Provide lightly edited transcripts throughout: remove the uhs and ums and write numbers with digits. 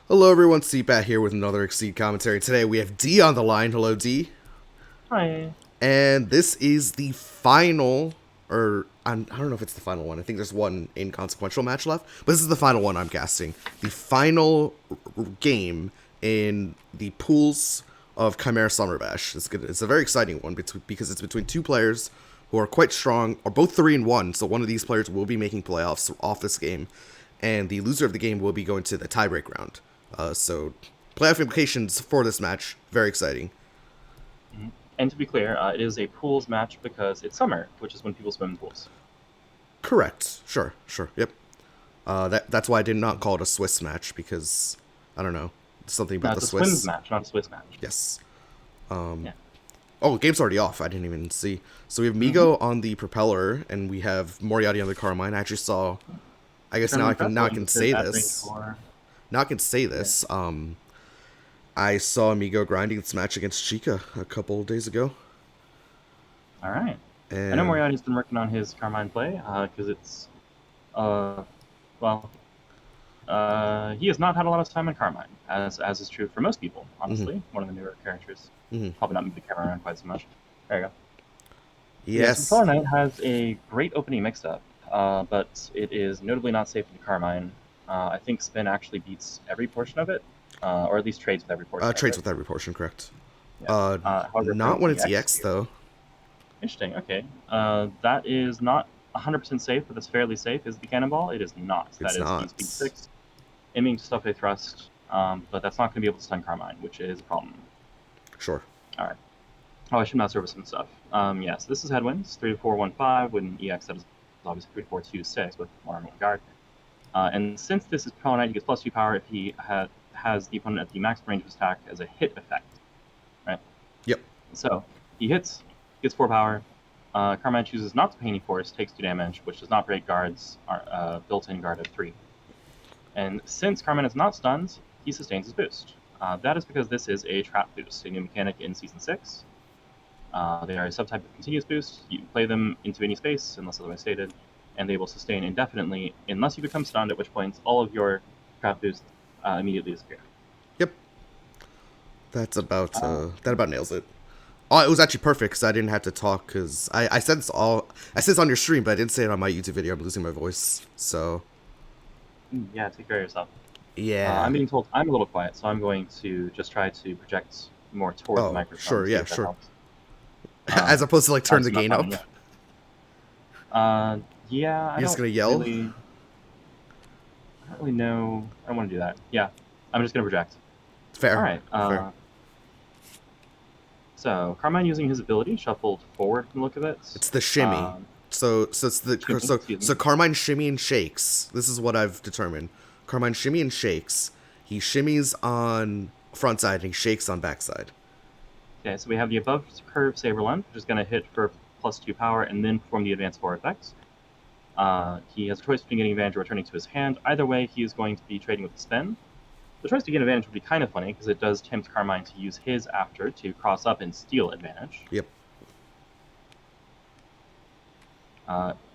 Hello everyone, CPAT here with another Exceed commentary. Today we have D on the line. Hello D. Hi. And this is the final, or I don't know if it's the final one. I think there's one inconsequential match left, but this is the final one I'm casting. The final game in the pools of Chimera Summer Bash. It's good. It's a very exciting one because it's between two players who are quite strong, or both 3-1. So one of these players will be making playoffs off this game, and the loser of the game will be going to the tiebreak round. So playoff implications for this match, very exciting. And to be clear, it is a pools match because it's summer, which is when people swim in pools. Correct. Sure. Yep. That's why I did not call it a Swiss match because I don't know something No, about the it's a swims Swiss. match, not a Swiss match. Yes. Yeah. Oh, the game's already off. I didn't even see. So we have Mm-hmm. Migo on the propeller, and we have Moriatti on the Carmine. I actually saw. I guess Extremely impressive. now I You can can sit say at range this. 4. Now I can say Yeah. this. I saw Migo grinding this match against Chica a couple days ago, All right. I know and Moriarty's been working on his Carmine play because it's, uh, well, he has not had a lot of time in Carmine, as is true for most people, mm-hmm, honestly. One of the newer characters. mm-hmm. Probably not moved the camera around quite so much. There you go. Yeah, so Yes. Propeller Knight has a great opening mix-up, but it is notably not safe in Carmine. I think Spin actually beats every portion of it, or at least trades with every portion of Trades it. with every portion, correct. Yeah. However, for Not when it's EX EX here, though. interesting. Okay, that is not 100% safe, but it's fairly safe. Is the Cannonball? It is not. That It's is the not. Speed 6, aiming to stuff a thrust, but that's not going to be able to stun Carmine, which is a problem. Sure. All right. Oh, I should not service some stuff. Yes, this is headwinds 3-4-1-5. When EX that is obviously 3-4-2-6 with 1 armor guard. And since this is Propeller Knight, he gets +2 power if he has the opponent at the max range of his attack as a hit effect. Right. Yep. So he hits, gets 4 power. Carmine chooses not to pay any force, takes 2 damage, which does not break guards, built-in guard of 3. And since Carmine is not stunned, he sustains his boost. That is because this is a trap boost, a new mechanic in Season 6. They are a subtype of continuous boost. You play them into any space, unless otherwise stated, and they will sustain indefinitely unless you become stunned, at which point all of your trap boosts immediately disappear. Yep. Uh, That about nails it. Oh, it was actually perfect because I didn't have to talk because I said this all. I said this on your stream, but I didn't say it on my YouTube video. I'm losing my voice, so yeah, take care of yourself. yeah. I'm being told I'm a little quiet, so I'm going to just try to project more toward the Oh, microphone sure, to see yeah, if that sure. helps. As opposed to like turn the Obviously not gain timing up. yet. Yeah, You're just gonna yell. I don't really know. I don't want to do that. Yeah, I'm just gonna project. All Fair, right. fair. So Carmine using his ability shuffled forward from the look of it. It's the shimmy. So it's the Shimmy, excuse so me. Carmine shimmy and shakes. This is what I've determined. Carmine shimmy and shakes. He shimmies on front side and he shakes on back side. Okay, so we have the above curve Saberland, which is going to hit for +2 power and then perform the advanced 4 effects. He has a choice between getting advantage or returning to his hand. Either way, he is going to be trading with the spin. The choice to get advantage would be kind of funny because it does tempt Carmine to use his after to cross up and steal advantage. Yep.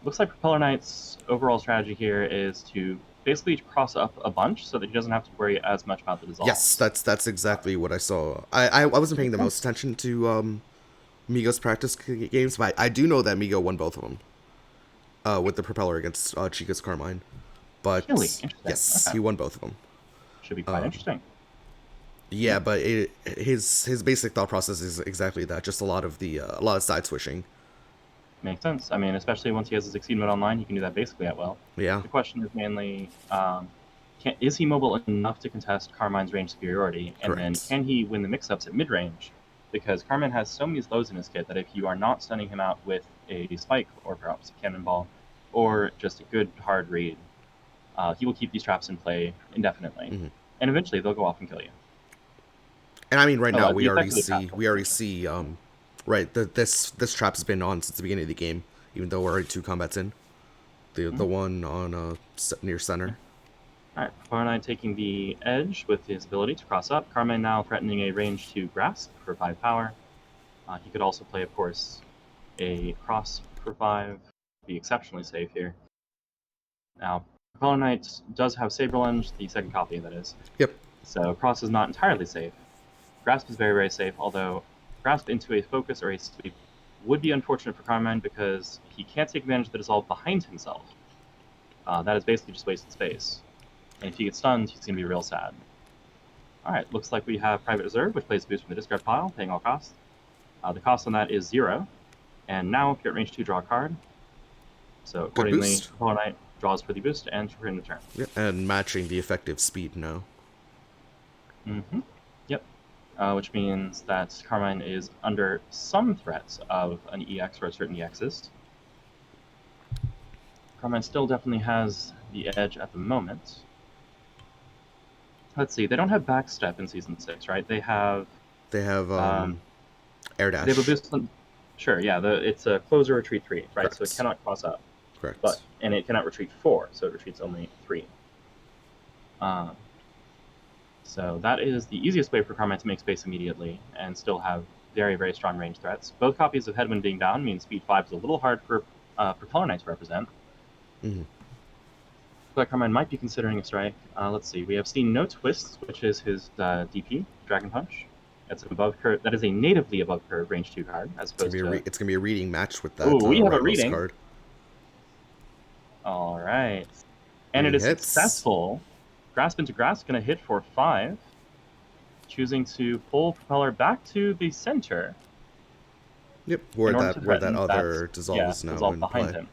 Looks like Propeller Knight's overall strategy here is to basically cross up a bunch so that he doesn't have to worry as much about the Yes, dissolves. that's exactly what I saw. I wasn't paying Makes the most sense. attention to Migo's practice games, but I do know that Migo won both of them with the propeller against Chica's Carmine. Really But interesting. yes, Okay, he won both of them. should be quite interesting. Yeah, but his basic thought process is exactly that. Just a lot of side switching. Makes sense. I mean, especially once he has his Exceed mode online, he can do that basically at will. Yeah, The question is mainly, is he mobile enough to contest Carmine's range superiority? And then correct. can he win the mix-ups at mid-range? Because Carmine has so many slows in his kit that if you are not stunning him out with a spike or perhaps a cannonball or just a good hard read, he will keep these traps in play indefinitely. Mm-hmm. And eventually they'll go off and kill you. And I mean, right now The effect of the trap. we already see right this trap's been on since the beginning of the game, even though we're already two combats in. The one on near center. Alright, Propeller Knight taking the edge with his ability to cross up. Carmine now threatening a range to grasp for 5 power. He could also play, of course, a cross for 5. Be exceptionally safe here. Now, Propeller Knight does have Saber Lunge, the second copy, that is. Yep. So cross is not entirely safe. Grasp is very, very safe, although grasp into a focus or a sweep would be unfortunate for Carmine because he can't take advantage of the dissolve behind himself. That is basically just wasted space. And if he gets stunned, he's going to be real sad. Alright, looks like we have Private Reserve, which plays a boost from the discard pile, paying all costs. The cost on that is 0. And now, if you're at range 2, draw a card. So accordingly, Propeller Knight draws for the boost and for in return. Yep, and matching the effective speed now. Yep. Which means that Carmine is under some threat of an EX or a certain EXs. Carmine still definitely has the edge at the moment. Let's see, they don't have backstep in Season 6, right? They have air dash. They have a boost on... Sure, yeah, it's a close or retreat 3, right? Correct. So it cannot cross up. Correct. And it cannot retreat 4, so it retreats only 3. So that is the easiest way for Carmine to make space immediately and still have very, very strong range threats. Both copies of Headwind being down means speed 5 is a little hard for Propeller Knight to represent. But Carmine might be considering a strike. Let's see. We have seen No Twists, which is his DP, Dragon Punch. That's an above curve. That is a natively above curve range 2 card, as opposed to. It's gonna be a reading match with that. Ooh, we have a Ramos reading card. All right, and it is successful. Grasp into Grasp going to hit for 5, choosing to pull Propeller back to the center. Yep, where that other dissolve is now in behind play. him.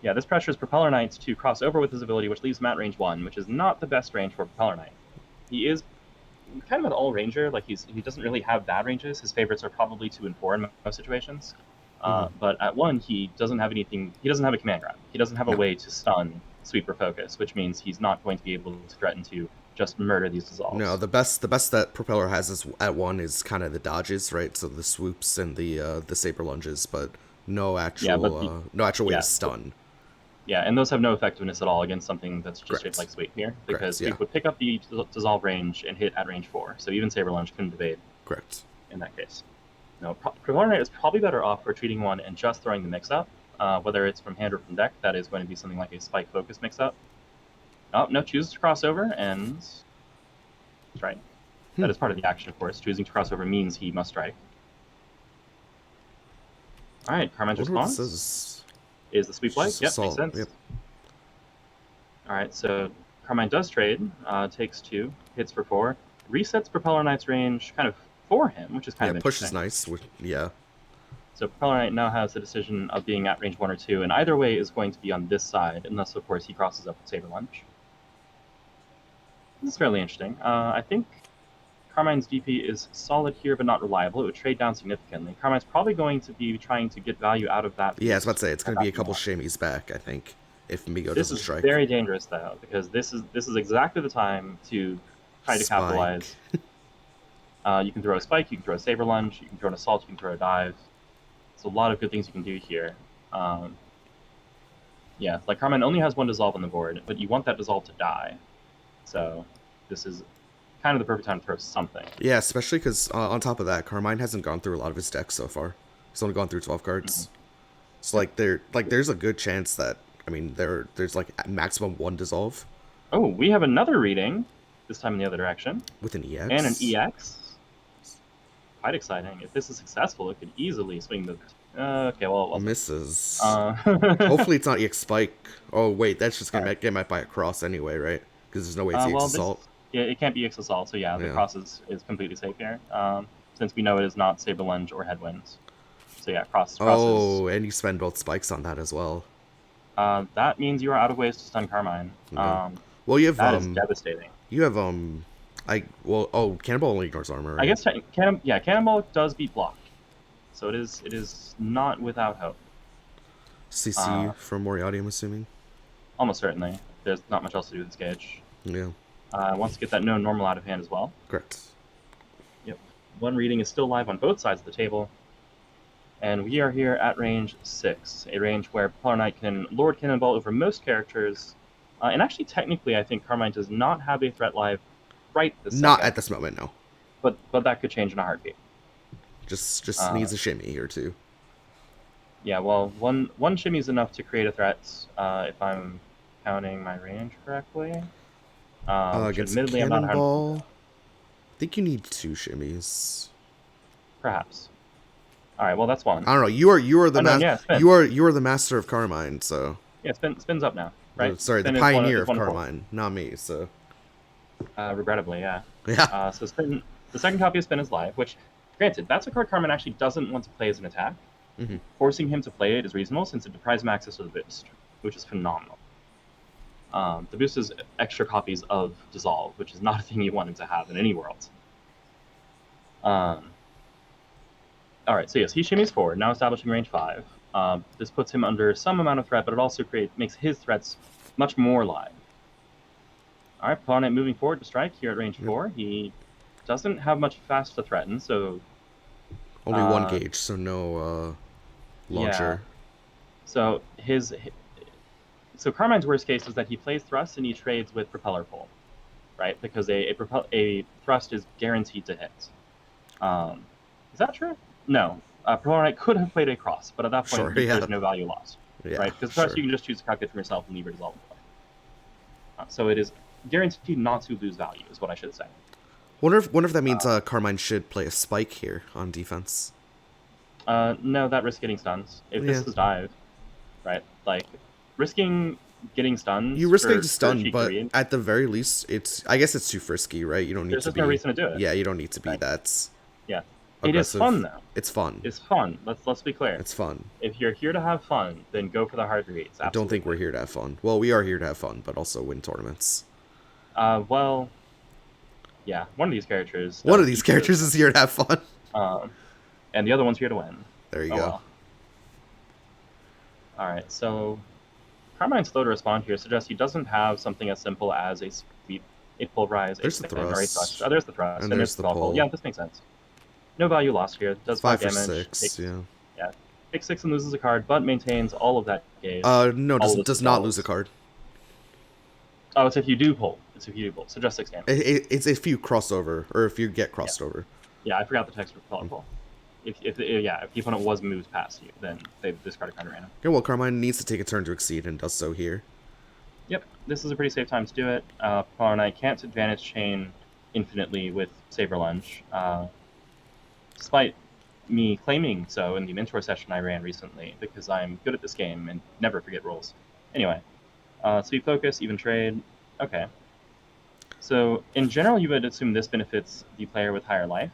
Yeah, this pressures Propeller Knight to cross over with his ability, which leaves him at range 1, which is not the best range for Propeller Knight. He is kind of an all-ranger. Like he doesn't really have bad ranges. His favorites are probably 2 and 4 in most situations. But at 1, he doesn't have anything. He doesn't have a command grab. He doesn't have a way to stun, sweep, or focus, which means he's not going to be able to threaten to just murder these dissolves. No, the best that Propeller has is at 1 is kind of the dodges, right? So the swoops and the saber lunges, but no actual way to stun. Yeah, and those have no effectiveness at all against something that's just shaped like Sweep here, because Sweep would pick up the dissolve range and hit at range 4, so even Saber Lunge couldn't evade. Correct. In that case. No, Propeller Knight is probably better off retreating 1 and just throwing the mix-up, whether it's from hand or from deck. That is going to be something like a Spike Focus mix-up. Oh, no, chooses to cross over, and strike. That is part of the action, of course. Choosing to cross over means he must strike. Alright, Carmine's response is the sweep leg. Yep, makes sense. Yep. Alright, so Carmine does trade, takes 2, hits for 4, resets Propeller Knight's range kind of for him, which is kind of interesting. Yeah, push is nice. Yeah. So Propeller Knight now has the decision of being at range 1 or 2, and either way is going to be on this side, unless, of course, he crosses up with Saber Lunge. This is fairly interesting. I think Carmine's DP is solid here, but not reliable. It would trade down significantly. Carmine's probably going to be trying to get value out of that. Yeah, I was about to say, it's going to be a couple shimmies back, I think, if Migo doesn't strike. This is very dangerous, though, because this is exactly the time to try to capitalize. You can throw a Spike, you can throw a Saber Lunge, you can throw an Assault, you can throw a Dive. There's a lot of good things you can do here. Yeah, like Carmine only has 1 dissolve on the board, but you want that dissolve to die. So this is kind of the perfect time to throw something. Yeah, especially because on top of that, Carmine hasn't gone through a lot of his decks so far. He's only gone through 12 cards. So there's a good chance that there's like maximum 1 dissolve. Oh, we have another reading, this time in the other direction. With an EX. And an EX. Quite exciting. If this is successful, it could easily swing the... okay, well... Misses. Hopefully it's not EX Spike. Oh, wait, that's just going to get met by a cross anyway, right? Because there's no way it's EX Assault. Yeah, it can't be EX Assault, so yeah, the cross is completely safe here. Since we know it is not Saber Lunge or Headwind. So yeah, crosses. Oh, and you spend both spikes on that as well. That means you are out of ways to stun Carmine. Well, you have... That is devastating. You have, Cannonball only ignores armor, right? I guess, Cannonball does beat block. So it is not without hope. CC from Moriatti, I'm assuming? Almost certainly. There's not much else to do with this gauge. Yeah. Wants to get that no normal out of hand as well. Correct. Yep. 1 reading is still live on both sides of the table. And we are here at range 6, a range where Propeller Knight can Lord Cannonball over most characters. And actually, technically, I think Carmine does not have a threat live right this second. Not at this moment, no. But that could change in a heartbeat. Just needs a shimmy or 2. Yeah, well, one shimmy is enough to create a threat, if I'm counting my range correctly. Which Against admittedly I'm not 100% Cannonball, I think you need 2 shimmies. perhaps. All right, well that's one. I don't know. You are the Oh no, yeah, spin. you are the master of Carmine. So Yeah, spins up now, right? sorry, the Spin pioneer is of one of four. Carmine, not me. So Regrettably, yeah. yeah. So spin. The second copy of spin is live, which, granted, that's a card Carmine actually doesn't want to play as an attack. Hmm. Forcing him to play it is reasonable since it deprives him access to the boost, which is phenomenal. The boost is extra copies of Dissolve, which is not a thing you want him to have in any world. All right, so yes, he shimmies forward, now establishing range 5. This puts him under some amount of threat, but it also makes his threats much more live. All right, opponent moving forward to strike here at range 4. He doesn't have much fast to threaten, so... Only 1 gauge, so no launcher. Yeah. So so Carmine's worst case is that he plays thrust and he trades with propeller pull, right? Because a thrust is guaranteed to hit. Is that true? No. Propeller Knight could have played a cross, but at that point, Sure, yeah. there's no value lost, Yeah, right? Because thrust sure. you can just choose to calculate from yourself and leave your Dissolve. So it is guaranteed not to lose value, is what I should say. Wonder if that means Carmine should play a spike here on defense. No, that risks getting stuns. If this is dive, right? Like, risking getting stuns. You risk getting stunned, cheeky but read, at the very least, I guess it's too frisky, right? You don't need there's to just be. no reason to do it. Yeah, you don't need to be Right. that. Yeah. Aggressive. It is fun though. It's fun. It's fun. Let's be clear. It's fun. If you're here to have fun, then go for the hard reads. I don't think we're here to have fun. Well, we are here to have fun, but also win tournaments. Well, yeah. One of these characters. One of these characters is here to have fun. And the other one's here to win. There you go. Well. All right. So, Carmine's slow to respond here suggests he doesn't have something as simple as a sweep, a pulverize, there's the thrust. or a thrust. Oh, there's the thrust. And there's the pull. Yeah, this makes sense. No value lost here. Does 5 damage. 6, takes, yeah. Yeah. Takes 6 and loses a card, but maintains all of that gauge. No, does not lose a card. Oh, it's if you do pull. So just 6 damage. It's if you cross over, or if you get crossed over. Yeah, I forgot the text for pull. If the opponent was moved past you, then they've discarded card at random. Okay, well, Carmine needs to take a turn to exceed and does so here. Yep, this is a pretty safe time to do it. Propeller Knight can't advantage chain infinitely with Saber Lunge. Despite me claiming so in the mentor session I ran recently, because I'm good at this game and never forget rules. Anyway, sweep focus, even trade. Okay. So in general, you would assume this benefits the player with higher life.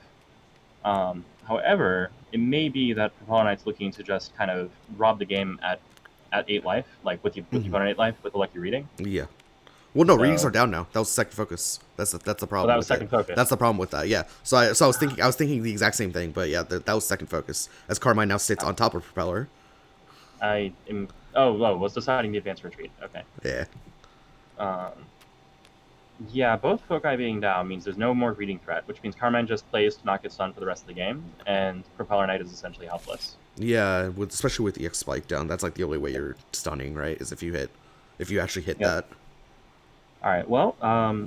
However, it may be that Propeller Knight's looking to just kind of rob the game at 8 life, like with the opponent 8 life with a lucky reading. Yeah. Well, no, readings are down now. That was second focus. That's the problem. That was second focus. That's the problem with that. Yeah. So I was thinking the exact same thing, but yeah, that was second focus. As Carmine now sits on top of Propeller. Was deciding the advanced retreat. Okay. Yeah. Yeah, both foci being down means there's no more reading threat, which means Carmine just plays to not get stunned for the rest of the game, and Propeller Knight is essentially helpless. Yeah, especially with the EX spike down, that's like the only way you're stunning, right? Is if you actually hit that. All right. Well,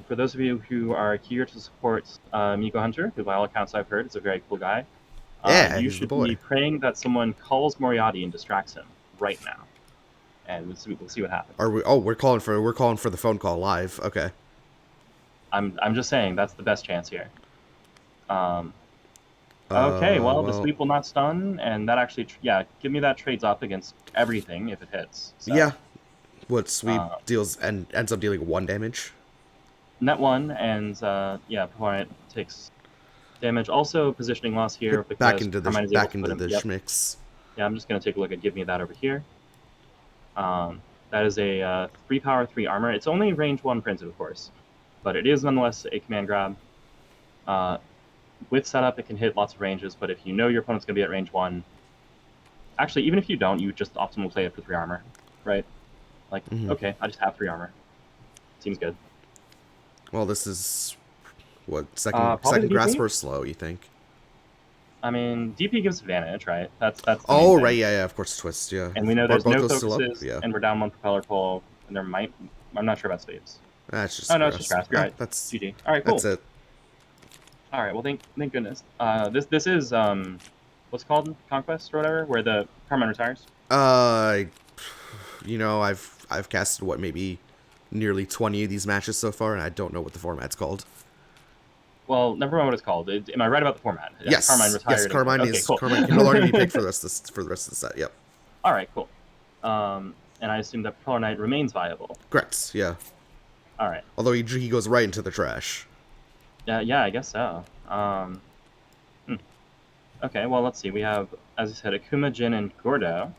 for those of you who are here to support migohunter, who by all accounts I've heard is a very cool guy, you should be praying that someone calls Moriatti and distracts him right now, and we'll see what happens. Are we? Oh, we're calling for the phone call live. Okay. I'm just saying that's the best chance here. Okay, well, the sweep will not stun, and that actually, give me that trades up against everything if it hits. So, yeah. What sweep deals and ends up dealing 1 damage? Net 1, and Propeller Knight takes damage. Also, positioning loss here because back into the mix. Yeah, I'm just gonna take a look at give me that over here. That is a 3 power 3 armor. It's only range 1 printed, of course, but it is nonetheless a command grab. With setup, it can hit lots of ranges, but if you know your opponent's going to be at range 1... Actually, even if you don't, you just optimally play it for 3 armor, right? Like, okay, I just have 3 armor. Seems good. Well, this is... What, second grasp or slow, you think? I mean, DP gives advantage, right? That's oh, right, yeah, of course, twist, yeah. And we know there's no focuses, and we're down 1 propeller pull, and there might... I'm not sure about sweeps. That's just it's just grasp. You're right. That's GG. All right, cool. That's it. All right. Well, thank goodness. This is what's it called, Conquest or whatever, where the Carmine retires. You know, I've casted maybe nearly 20 of these matches so far, and I don't know what the format's called. Well, never mind what it's called. Am I right about the format? Yes, Carmine retired. Carmine okay, is cool. Carmine can no longer be picked for the rest of the set. Yep. All right, cool. And I assume that Propeller Knight remains viable. Correct. Yeah. All right. Although he goes right into the trash. Yeah, I guess so. Okay, well, let's see. We have, as you said, Akuma, Jin, and Gordo.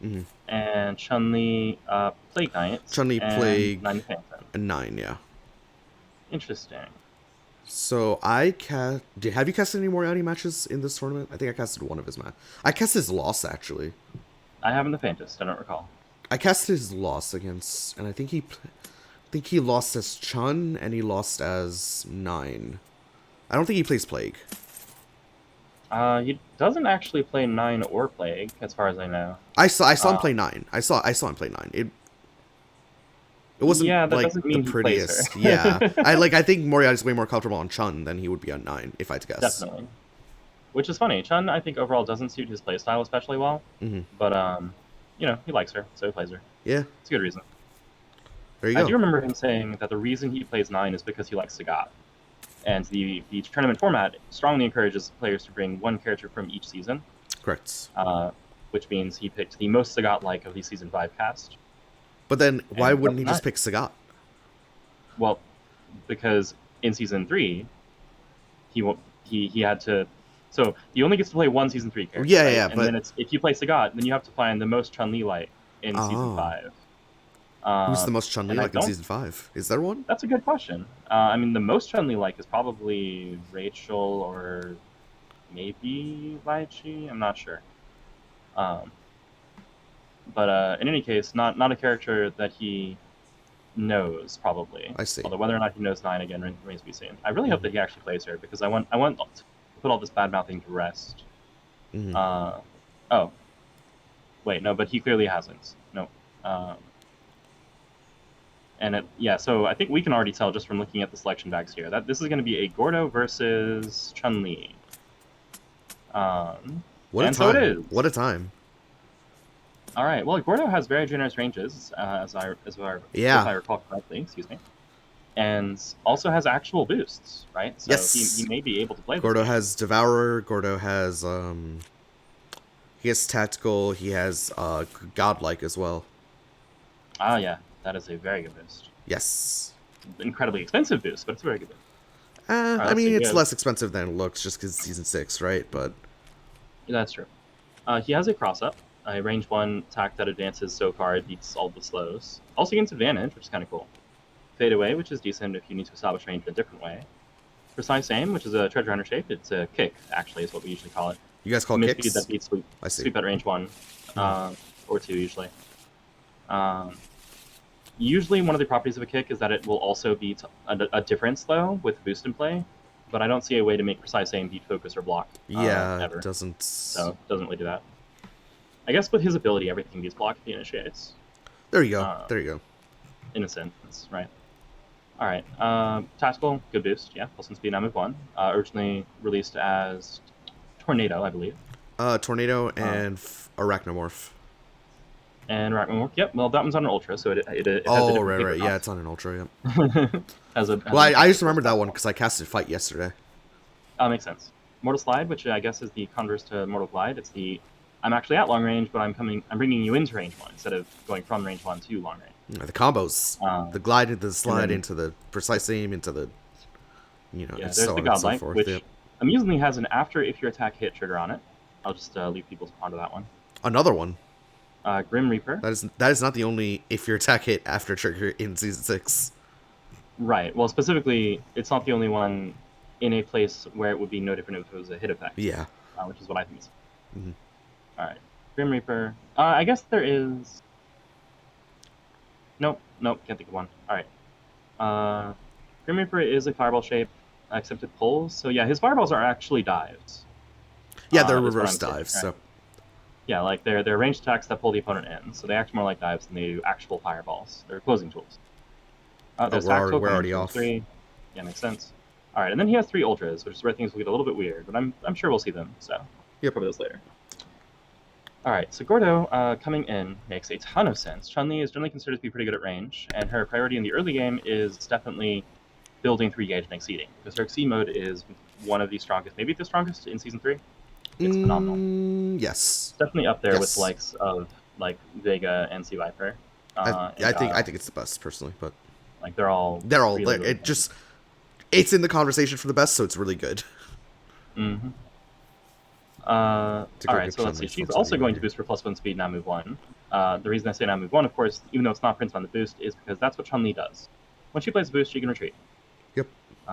Mm-hmm. And Chun-Li, Plague Knight. Chun-Li, and Plague, 9 Phantom. and 9, yeah. Interesting. So have you casted any Moriatti matches in this tournament? I think I casted one of his matches. I casted his loss, actually. I haven't the faintest. I don't recall. I casted his loss against, and I think he lost as Chun, and he lost as 9. I don't think he plays Plague. He doesn't actually play 9 or Plague, as far as I know. I saw him play 9. I saw him play 9. It wasn't that like doesn't mean the he plays prettiest. her. Yeah. I think Moriarty's way more comfortable on Chun than he would be on 9, if I had to guess. Definitely. Which is funny. Chun, I think, overall doesn't suit his playstyle especially well. Mm-hmm. But, he likes her, so he plays her. Yeah. It's a good reason. There you go. I do remember him saying that the reason he plays 9 is because he likes Sagat. And the tournament format strongly encourages players to bring one character from each season. Correct. Which means he picked the most Sagat-like of the Season 5 cast. But then, why wouldn't he just pick Sagat? Well, because in Season 3, he had to... So, he only gets to play one Season 3 character. Yeah, right? yeah, and but... then if you play Sagat, then you have to find the most Chun-Li-like in Season 5. Who's the most Chun-Li-like in Season 5? Is there one? That's a good question. The most Chun-Li-like is probably Rachel or maybe Lychee. I'm not sure. But in any case, not a character that he knows, probably. I see. Although whether or not he knows 9 again remains to be seen. I really hope that he actually plays her, because I want to put all this bad-mouthing to rest. Mm-hmm. Oh. Wait, no, but he clearly hasn't. No. So I think we can already tell just from looking at the selection bags here that this is going to be a Gordo versus Chun-Li. So it is. What a time. All right. Well, Gordo has very generous ranges, if I recall correctly. Excuse me. And also has actual boosts, right? So yes. he may be able to play. Gordo has Devourer. Gordo has he has Tactical. He has Godlike as well. Ah, yeah. That is a very good boost. Yes. Incredibly expensive boost, but it's a very good boost. It's less expensive than it looks just because it's Season 6, right? But that's true. He has a cross-up, a range 1 attack that advances so far it beats all the slows. Also gains advantage, which is kind of cool. Fade Away, which is decent if you need to establish range in a different way. Precise Aim, which is a treasure hunter shape. It's a kick, actually, is what we usually call it. You guys call it kicks? That beats sweep. I see. Sweep at range 1, or 2 usually. Usually one of the properties of a kick is that it will also beat a different slow with boost in play, but I don't see a way to make Precise Aim beat focus or block. Ever. It doesn't. So it doesn't really do that. I guess with his ability, everything beats block if he initiates. There you go. In a sense, right. Alright, Tactical, good boost, yeah, plus 1 speed, now move 1. Originally released as Tornado, I believe. Tornado and Arachnomorph. And Arachnomorph, yep, well, that one's on an Ultra, so it has right, yeah, it's on an Ultra, yep. I just remembered that one because I casted Fight yesterday. Makes sense. Mortal Slide, which I guess is the converse to Mortal Glide, it's the, I'm actually at long range, but I'm bringing you into range 1 instead of going from range 1 to long range. The combos, the glide into the slide, into the Precise Aim, into the, there's so the on and so Godlike, forth. which amusingly has an after if your attack hit trigger on it. I'll just leave people to ponder that one. Another one. Grim Reaper. That is not the only if your attack hit after trigger in Season 6. Right. Well, specifically, it's not the only one in a place where it would be no different if it was a hit effect. Yeah. Which is what I think is. Mm-hmm. All right. Grim Reaper. I guess there is. Nope, can't think of one. Alright. Grim Reaper is a fireball shape, except it pulls. So yeah, his fireballs are actually dives. Yeah, they're reverse dives, so... Yeah, like they're ranged attacks that pull the opponent in, so they act more like dives than they do actual fireballs. They're closing tools. There's we're already off. 3. Yeah, makes sense. Alright, and then he has 3 Ultras, which is where things will get a little bit weird, but I'm sure we'll see them, so... Yep. Cover those later. All right, so Gordo coming in makes a ton of sense. Chun-Li is generally considered to be pretty good at range, and her priority in the early game is definitely building 3 gauge and exceeding, because her exceed mode is one of the strongest, maybe the strongest in Season 3. It's phenomenal. Yes. It's definitely up there with the Yes. likes of like Vega and Sea Viper, and I Guile. think it's the best personally, but Like they're all really, really it good. just it's in the conversation for the best, so it's really good. Mm-hmm. To All go right, get so let's see. Chun-Li's She's flips over also here. going to boost for +1 speed, now move 1. The reason I say now move 1, of course, even though it's not printed on the boost, is because that's what Chun-Li does. When she plays a boost, she can retreat. Yep.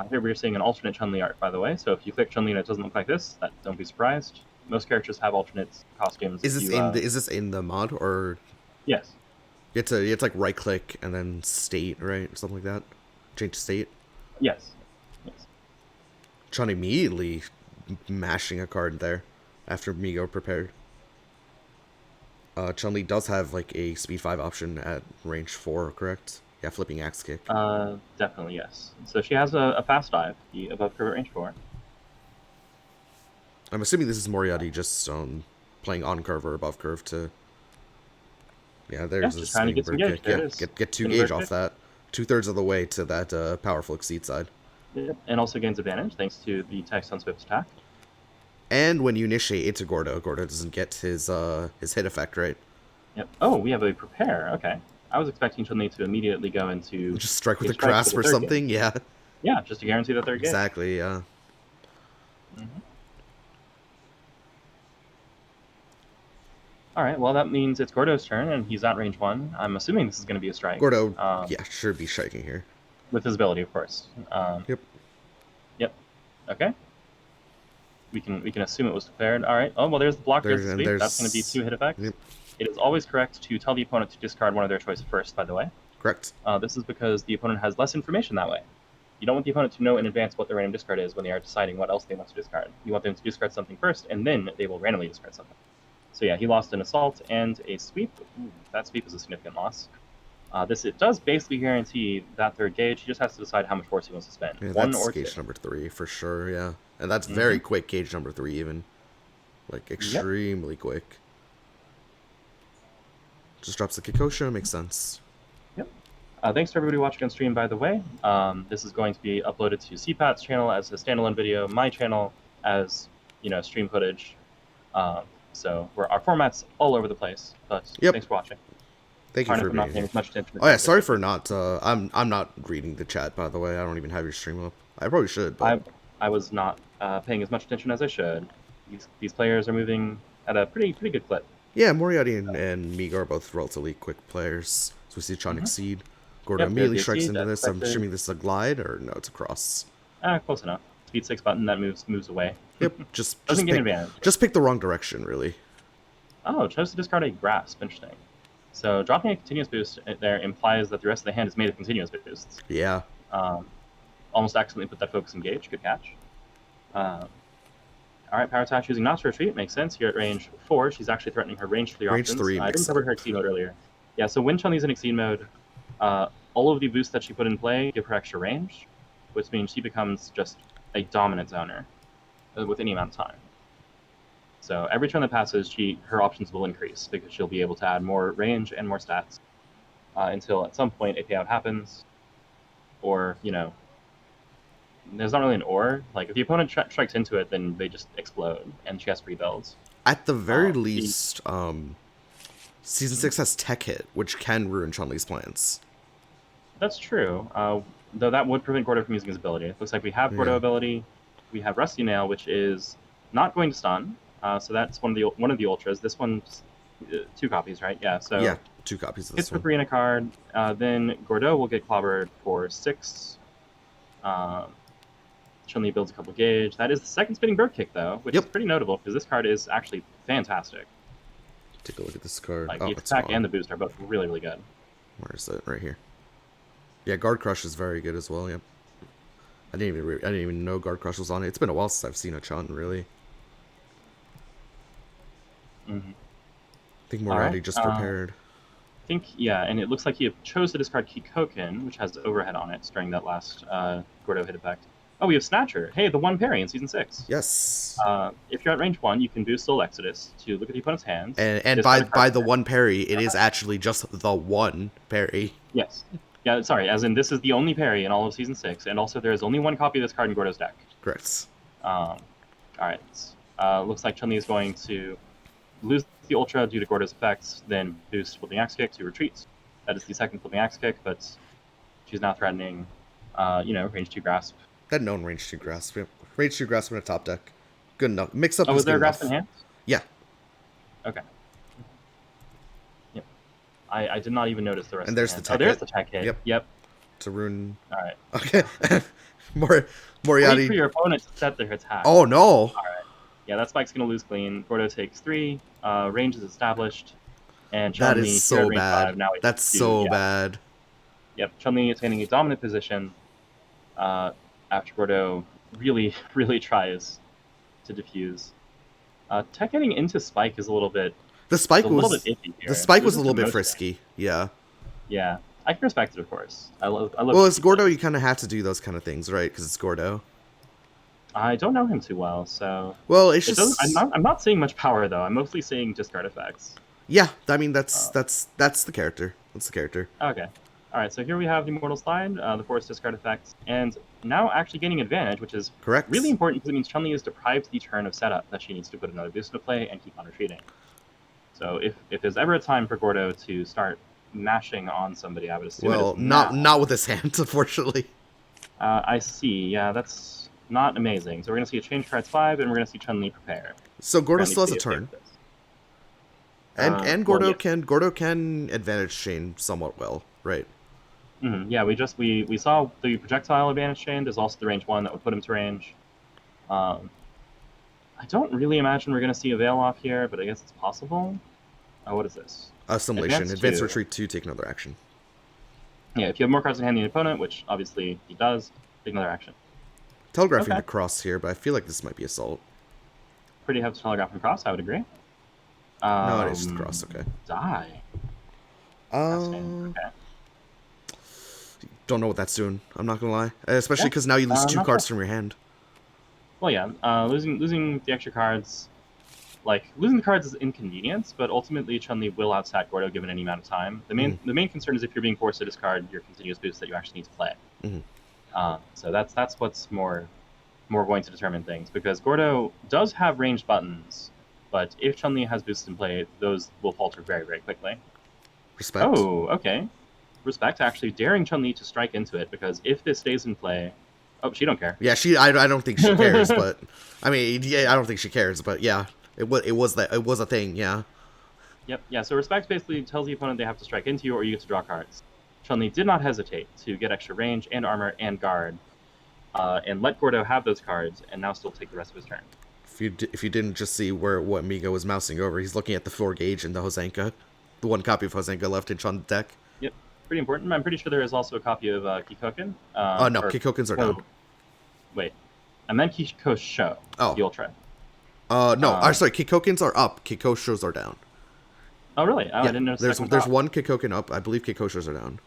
Here we're seeing an alternate Chun-Li art, by the way, so if you click Chun-Li and it doesn't look like this, don't be surprised. Most characters have alternate costumes. Is If this you, in the mod or yes. you have to like right click and then state, right? Or something like that. Change state. Yes. Yes. Chun immediately mashing a card there after Migo prepared. Chun-Li does have like a speed 5 option at range 4, correct? Yeah, flipping axe kick. Definitely, yes. So she has a fast dive, the above curve at range 4. I'm assuming this is Moriatti just playing on curve or above curve to. Yeah, Yeah, there's a just trying to spinning get some bird gauge. kick. There Yeah, it is. get 2 Spinning gauge bird off kick. that. 2/3 of the way to that powerful exceed side. Yep. And also gains advantage thanks to the text on Swift's attack. And when you initiate into Gordo, Gordo doesn't get his hit effect, right? Yep. Oh, we have a prepare. Okay. I was expecting Chun-Li to immediately go into Just strike with a a strike for grasp the or third something. gauge. Yeah, Yeah, just to guarantee the third gauge. exactly. Yeah. Mm-hmm. All right. Well, that means it's Gordo's turn, and he's at range 1. I'm assuming this is going to be a strike. Gordo, yeah, should be striking here. With his ability, of course. Yep. Yep. Okay. We can assume it was declared. All right. Oh well, there's the block. There's the sweep. That's going to be 2 hit effects. Yep. It is always correct to tell the opponent to discard one of their choice first. By the way. Correct. This is because the opponent has less information that way. You don't want the opponent to know in advance what their random discard is when they are deciding what else they want to discard. You want them to discard something first, and then they will randomly discard something. So yeah, he lost an assault and a sweep. Ooh, that sweep is a significant loss. It does basically guarantee that third gauge. He just has to decide how much force he wants to spend. Yeah, 1 that's or gauge 2. number 3 for sure. Yeah, and that's very quick. Gauge number 3 even, like extremely quick. Just drops the Kikosha. Makes sense. Yep. Thanks to everybody watching on stream, by the way. This is going to be uploaded to CPAT's channel as a standalone video, my channel as, stream footage. So our format's all over the place, but thanks for watching. Thank you for not paying as much attention. Oh yeah, sorry for not. I'm not reading the chat, by the way. I don't even have your stream up. I probably should. But I was not paying as much attention as I should. These players are moving at a pretty good clip. Yeah, Moriatti and Migo are both relatively quick players. So we see Chun exceed. Gordo immediately strikes into this. I'm assuming this is a glide or no? It's a cross. Close enough. Speed 6 button that moves away. Yep. Just doesn't get advantage. Just pick the wrong direction, really. Oh, chose to discard a grasp. Interesting. So dropping a continuous boost there implies that the rest of the hand is made of continuous boosts. Yeah. Almost accidentally put that focus engage. Good catch. All right, power attack choosing not to retreat makes sense here at range 4. She's actually threatening her range 3 options. Range 3. I didn't cover her exceed mode earlier. Yeah, so when Chun-Li's in exceed mode, all of the boosts that she put in play give her extra range, which means she becomes just a dominant zoner with any amount of time. So every turn that passes, her options will increase because she'll be able to add more range and more stats until at some point a payout happens, or there's not really an or. Like if the opponent strikes into it, then they just explode, and she has to rebuild. At the very least, Season 6 has Tech Hit, which can ruin Chun-Li's plans. That's true. Though that would prevent Gordo from using his ability. It looks like we have Gordo ability. We have Rusty Nail, which is not going to stun. So that's one of the ultras. This one's 2 copies, right? Yeah. So yeah, 2 copies of this hits for 3 in a card. Then Gordo will get clobbered for 6. Chun-Li builds a couple gauge. That is the second spinning bird kick, though, which is pretty notable because this card is actually fantastic. Take a look at this card. Like the attack and the boost are both really good. Where is it? Right here. Yeah, Guard Crush is very good as well. Yep. I didn't even know Guard Crush was on it. It's been a while since I've seen a Chun, really. I think Moriatti just prepared. I think, yeah, and it looks like he chose to discard Kikoken, which has overhead on it during that last Gordo hit effect. Oh, we have Snatcher. Hey, the one parry in Season 6. Yes. If you're at range 1, you can boost Soul Exodus to look at the opponent's hands. And by the one parry, it is actually just the one parry. Yes. Yeah, sorry, as in this is the only parry in all of Season 6, and also there is only one copy of this card in Gordo's deck. Correct. Alright. Looks like Chun-Li is going to lose the Ultra due to Gordo's effects, then boost Flipping Axe Kick to retreat. That is the second Flipping Axe Kick, but she's now threatening, range 2 Grasp. That known range 2 grasp. Range 2 grasp in a top deck. Good enough. Mix up. Oh, was there a grasp enough. in hand? Yeah. Okay. Yep. I did not even notice the rest. And there's the tech there's hit. the tech hit. Yep. Yep. To ruin. All right. Okay. Moriatti. Wait for your opponent to set their attack. Oh no. All right. Yeah, that spike's gonna lose clean. Gordo takes 3. Range is established. And Chun-Li, that is so bad. 5, now That's so bad. Yep. Chun-Li attaining a dominant position. After Gordo really, really tries to defuse. Tech getting into Spike is a little bit. The Spike was was iffy here. The Spike was a little bit frisky. Yeah. Yeah, I can respect it, of course. I love. Well, it's Gordo. You kind of have to do those kind of things, right? Because it's Gordo. I don't know him too well, so. Well, it's just. I'm not seeing much power though. I'm mostly seeing discard effects. Yeah, I mean that's the character. That's the character. Okay. All right, so here we have the Immortal Slide, the Force discard effects, and now actually gaining advantage, which is correct. Really important because it means Chun-Li is deprived the turn of setup that she needs to put another boost into play and keep on retreating. So if there's ever a time for Gordo to start mashing on somebody, I would assume. Well, not with his hand, unfortunately. I see. Yeah, that's not amazing. So we're gonna see a change cards 5, and we're gonna see Chun-Li prepare. So Gordo still has a turn. And Gordo can advantage chain somewhat well, right? Mm-hmm. Yeah, we saw the projectile advantage chain. There's also the range 1 that would put him to range. I don't really imagine we're going to see a Veil off here, but I guess it's possible. What is this? Assimilation. Advanced retreat 2, take another action. Yeah, if you have more cards in hand than the opponent, which obviously he does, take another action. Telegraphing the cross here, but I feel like this might be assault. Pretty heavy telegraphing cross, I would agree. No, it is just cross, okay. Die. Okay. Don't know what that's doing. I'm not gonna lie, especially because now you lose 2 cards from your hand. Well, yeah, losing the extra cards, losing the cards is inconvenience, but ultimately Chun-Li will outstat Gordo given any amount of time. The main concern is if you're being forced to discard your continuous boost that you actually need to play. So that's what's more going to determine things, because Gordo does have ranged buttons, but if Chun-Li has boosts in play, those will falter very, very quickly. Respect. Oh, okay. Respect, actually daring Chun-Li to strike into it, because if this stays in play... Oh, she don't care. Yeah, I don't think she cares, but... I mean, yeah, I don't think she cares, but yeah. It was a thing, yeah. Yep, yeah, so Respect basically tells the opponent they have to strike into you, or you get to draw cards. Chun-Li did not hesitate to get extra range and armor and guard, and let Gordo have those cards, and now still take the rest of his turn. If you didn't just see what Migo was mousing over, he's looking at the 4 gauge and the Hosenka. The 1 copy of Hosenka left in Chun's deck. Yep, pretty important. I'm pretty sure there is also a copy of Kikoken. No, Kikokens are down. Wait, I meant Kikosho, the Ultra. No, sorry, Kikokens are up, Kikoshos are down. Oh, really? Oh, yeah, I didn't notice there's 1 Kikoken up. I believe Kikoshos are down.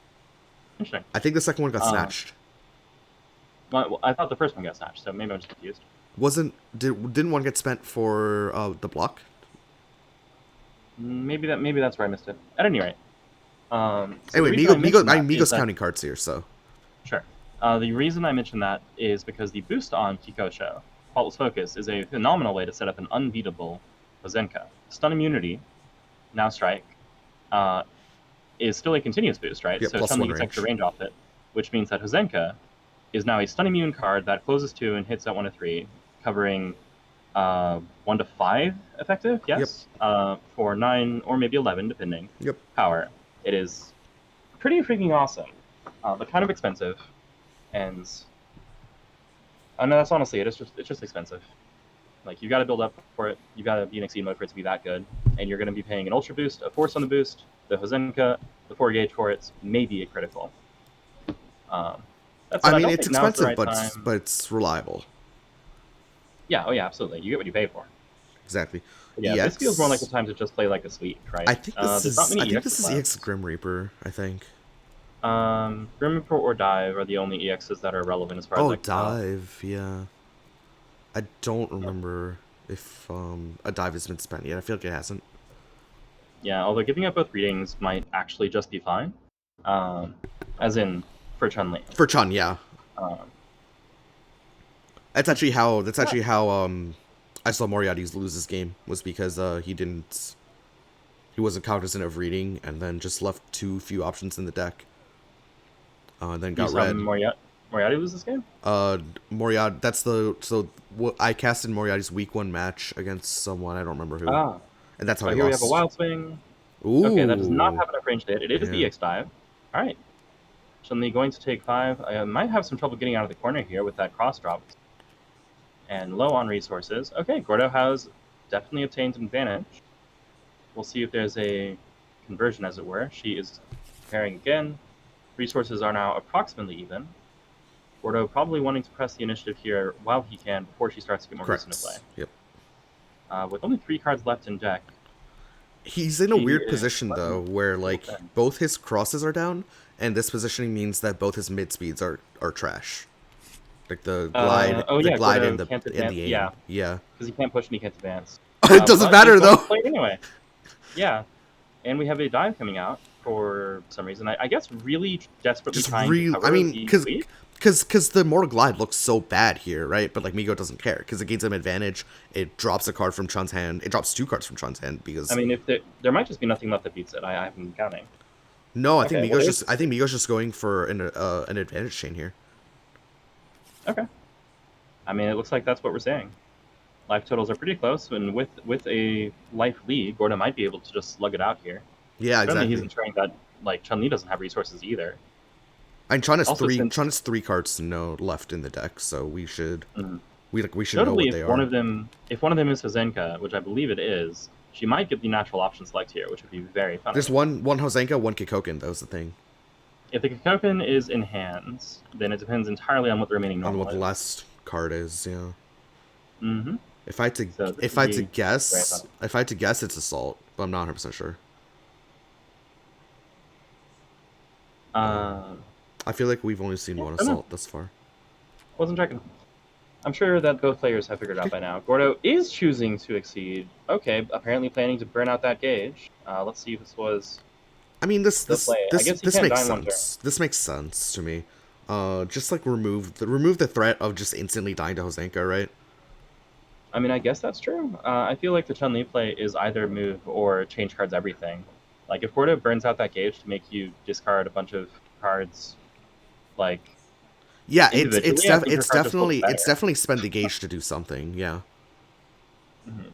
Interesting. I think the second one got snatched. Well, I thought the first one got snatched, so maybe I'm just confused. Didn't one get spent for the block? Maybe that's where I missed it. At any rate. Anyway, Migo's counting cards here, so. Sure. The reason I mentioned that is because the boost on Kikosho, Faultless Focus, is a phenomenal way to set up an unbeatable Hosenka. Stun immunity, now strike, is still a continuous boost, right? Yep, so Chun-Li gets extra range off it, which means that Hosenka is now a stun immune card that closes 2 and hits at 1 to 3, covering 1 to 5 effective, yes? Yep. For 9 or maybe 11, depending. Yep. Power. It is pretty freaking awesome, but kind of expensive, and no, that's honestly it. It's just expensive. Like, you got to build up for it. You got to be in Exceed mode for it to be that good, and you're going to be paying an Ultra boost, a Force on the boost, the Hosenka, the 4 gauge for it, maybe a critical. It's expensive, but it's reliable. Yeah, oh yeah, absolutely. You get what you pay for. Exactly. Yeah, this feels more like the time to just play like a sweep, right? I think this is EX Grim Reaper, I think. Grim Report or Dive are the only EXs that are relevant as far as Oh, I can tell. dive, yeah. I don't remember if a dive has been spent yet. I feel like it hasn't. Yeah, although giving up both readings might actually just be fine. Um, as in for Chun-Li. For Chun, yeah. Um, That's yeah. actually how I saw Moriatti lose this game, was because he wasn't cognizant of reading and then just left too few options in the deck. And then You got saw red. Moriarty lose this game? Moriatti, what I cast in Moriatti's week 1 match against someone, I don't remember who. Ah. And that's how Oh, he here we have a lost. Wild Swing. Okay, that does not Ooh. have enough range to hit. It is the Yeah. EX5. Alright. Chun-Li going to take 5. I might have some trouble getting out of the corner here with that cross drop. And low on resources. Okay, Gordo has definitely obtained an advantage. We'll see if there's a conversion, as it were. She is preparing again. Resources are now approximately even. Gordo probably wanting to press the initiative here while he can before she starts to get more recent to play. Correct. Yep. With only 3 cards left in deck, He's in a she weird is position though, letting where people like thin. both his crosses are down, and this positioning means that both his mid speeds are trash. Like Oh the yeah, glide Gordo can't and advance. the Yeah, aim. Yeah. because he can't push and he can't advance. It doesn't But he's matter going to though. play it anyway. Yeah, and we have a dive coming out for some reason. I guess really desperately Just trying to real. I cover mean, the cause lead. Cause the Mortal Glide looks so bad here, right? But like Migo doesn't care because it gains him advantage. It drops a card from Chun's hand. It drops 2 cards from Chun's hand I because mean, if there might just be nothing left that beats it. I've been counting. no, Okay, well I think Migo's just going for an advantage chain here. okay. I mean, it looks like that's what we're saying. Life totals are pretty close, and with a life lead, Gordon might be able to just slug it out here. Yeah, Certainly, he's exactly. ensuring that like Chun-Li doesn't have resources either. And Also, since Chun has 3 cards to know left in the deck, so mm, we should know notably, what they are. if one of them is Hazenka, which I believe it is, she might get the natural option select here, which would be very funny. There's one Hosenka, one Kikoken. That was the thing. If the Kikoken is in hands, then it depends entirely on what the remaining On normal what the is. last card is, yeah. Mm-hmm. So this If would I had to be very guess, funny. it's Assault, but I'm not 100% sure. Uh, I feel like we've only seen yeah, one I don't know. Assault thus far. Wasn't checking. I'm sure that both players have figured it out by now. Gordo is choosing to exceed. Okay, apparently planning to burn out that gauge. Let's see if this was I mean, the play. I guess he this can't makes die in one turn. sense. This makes sense to me. Just like remove the threat of just instantly dying to Hosenka, right? I mean, I guess that's true. I feel like the Chun-Li play is either move or change cards everything. Like, if Gordo burns out that gauge to make you discard a bunch of cards, like, Yeah, individually, I think her card just looks it's better. definitely spend the gauge to do something. Yeah, Mm-hmm.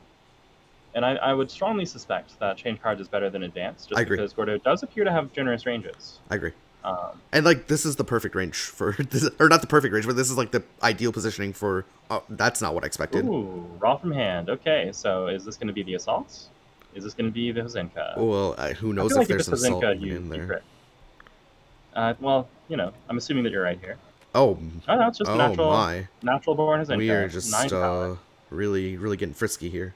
And I would strongly suspect that change cards is better than advance, I just agree. because Gordo does appear to have generous ranges. I agree. Um, And like this is the perfect range for this, or not the perfect range, but this is like the ideal positioning for. Oh, that's not what I expected. Ooh, raw from hand. Okay, so is this going to be the assault? Is this going to be the Hozenka? Well, who I knows feel if like if there's it's an assault Hozenka, even in you there? crit. Well, I'm assuming that you're right here. Oh, Oh no, it's just oh my! natural born We are Hozenka. just 9 power. really getting frisky here.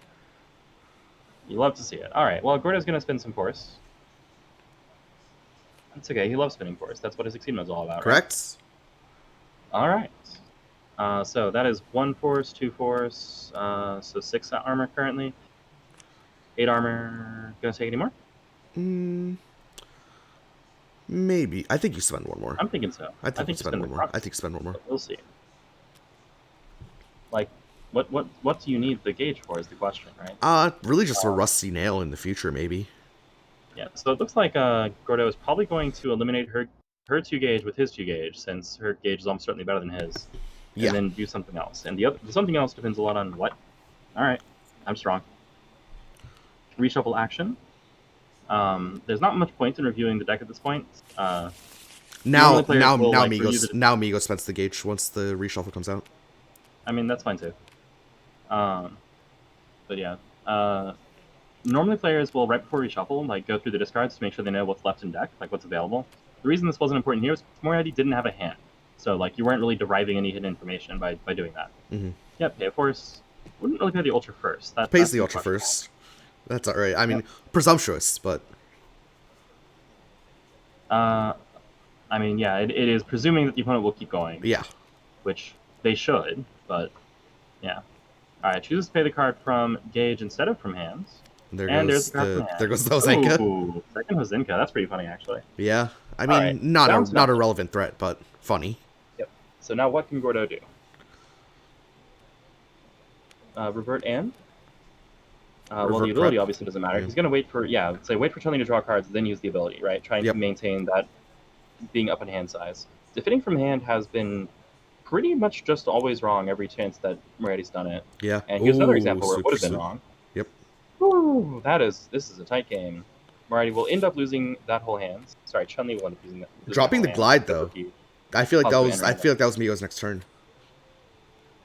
You love to see it. All right, well, Gordo's going to spin some force. That's okay. He loves spinning force. That's what his Exceed is all about, right? Correct. All right. So that is 1 force, 2 force, so 6 armor currently. 8 armor. Gonna take any more? Mm, maybe. I think you spend one more. I'm thinking so. I I think you think you spend spend the one more. I crux, think you spend one more. but we'll see. Like, what do you need the gauge for is the question, right? Really just a rusty nail in the future, maybe. Yeah. So it looks like Gordo is probably going to eliminate her 2 gauge with his 2 gauge, since her gauge is almost certainly better than his, and Yeah. then do something else. And the something else depends a lot on what. All right, I'm strong. Reshuffle action. There's not much point in reviewing the deck at this point. Normally players will review the. Now Migos spends the gauge once the reshuffle comes out. I mean, that's fine too. But yeah. Normally players will, right before reshuffle, like go through the discards to make sure they know what's left in deck, like what's available. The reason this wasn't important here is Moriatti didn't have a hand, so like you weren't really deriving any hidden information by doing that. Mm-hmm. Yeah, pay a force. Wouldn't really pay the ultra first. Pays That's the ultra questionable. first. That's alright. I mean, Yeah. presumptuous, but Uh, I mean, yeah, it is presuming that the opponent will keep going, Yeah. which they should, but yeah. All right, chooses to pay the card from Gauge instead of from hands. There And there's goes the card from there hand. goes the Ozenka. Ooh, second Hozinka. That's pretty funny, actually. Yeah. I All right, mean, not bounce a back. relevant threat, but funny. Yep. So now what can Gordo do? Revert and? Well, the Revert ability prep. obviously doesn't matter. Yeah. He's going to wait for, say, wait for Chun-Li to draw cards, then use the ability, right? Trying Yep. to maintain that being up in hand size. Defending from hand has been pretty much just always wrong every chance that Moriatti's done it. Yeah. And here's another Ooh, example where it would super have been sweet. wrong. Yep. Ooh, this is a tight game. Moriatti will end up losing that whole hand. Sorry, Chun-Li will end up losing that. Dropping the whole glide hand. though. He I feel like that possibly was entering Migo's next turn.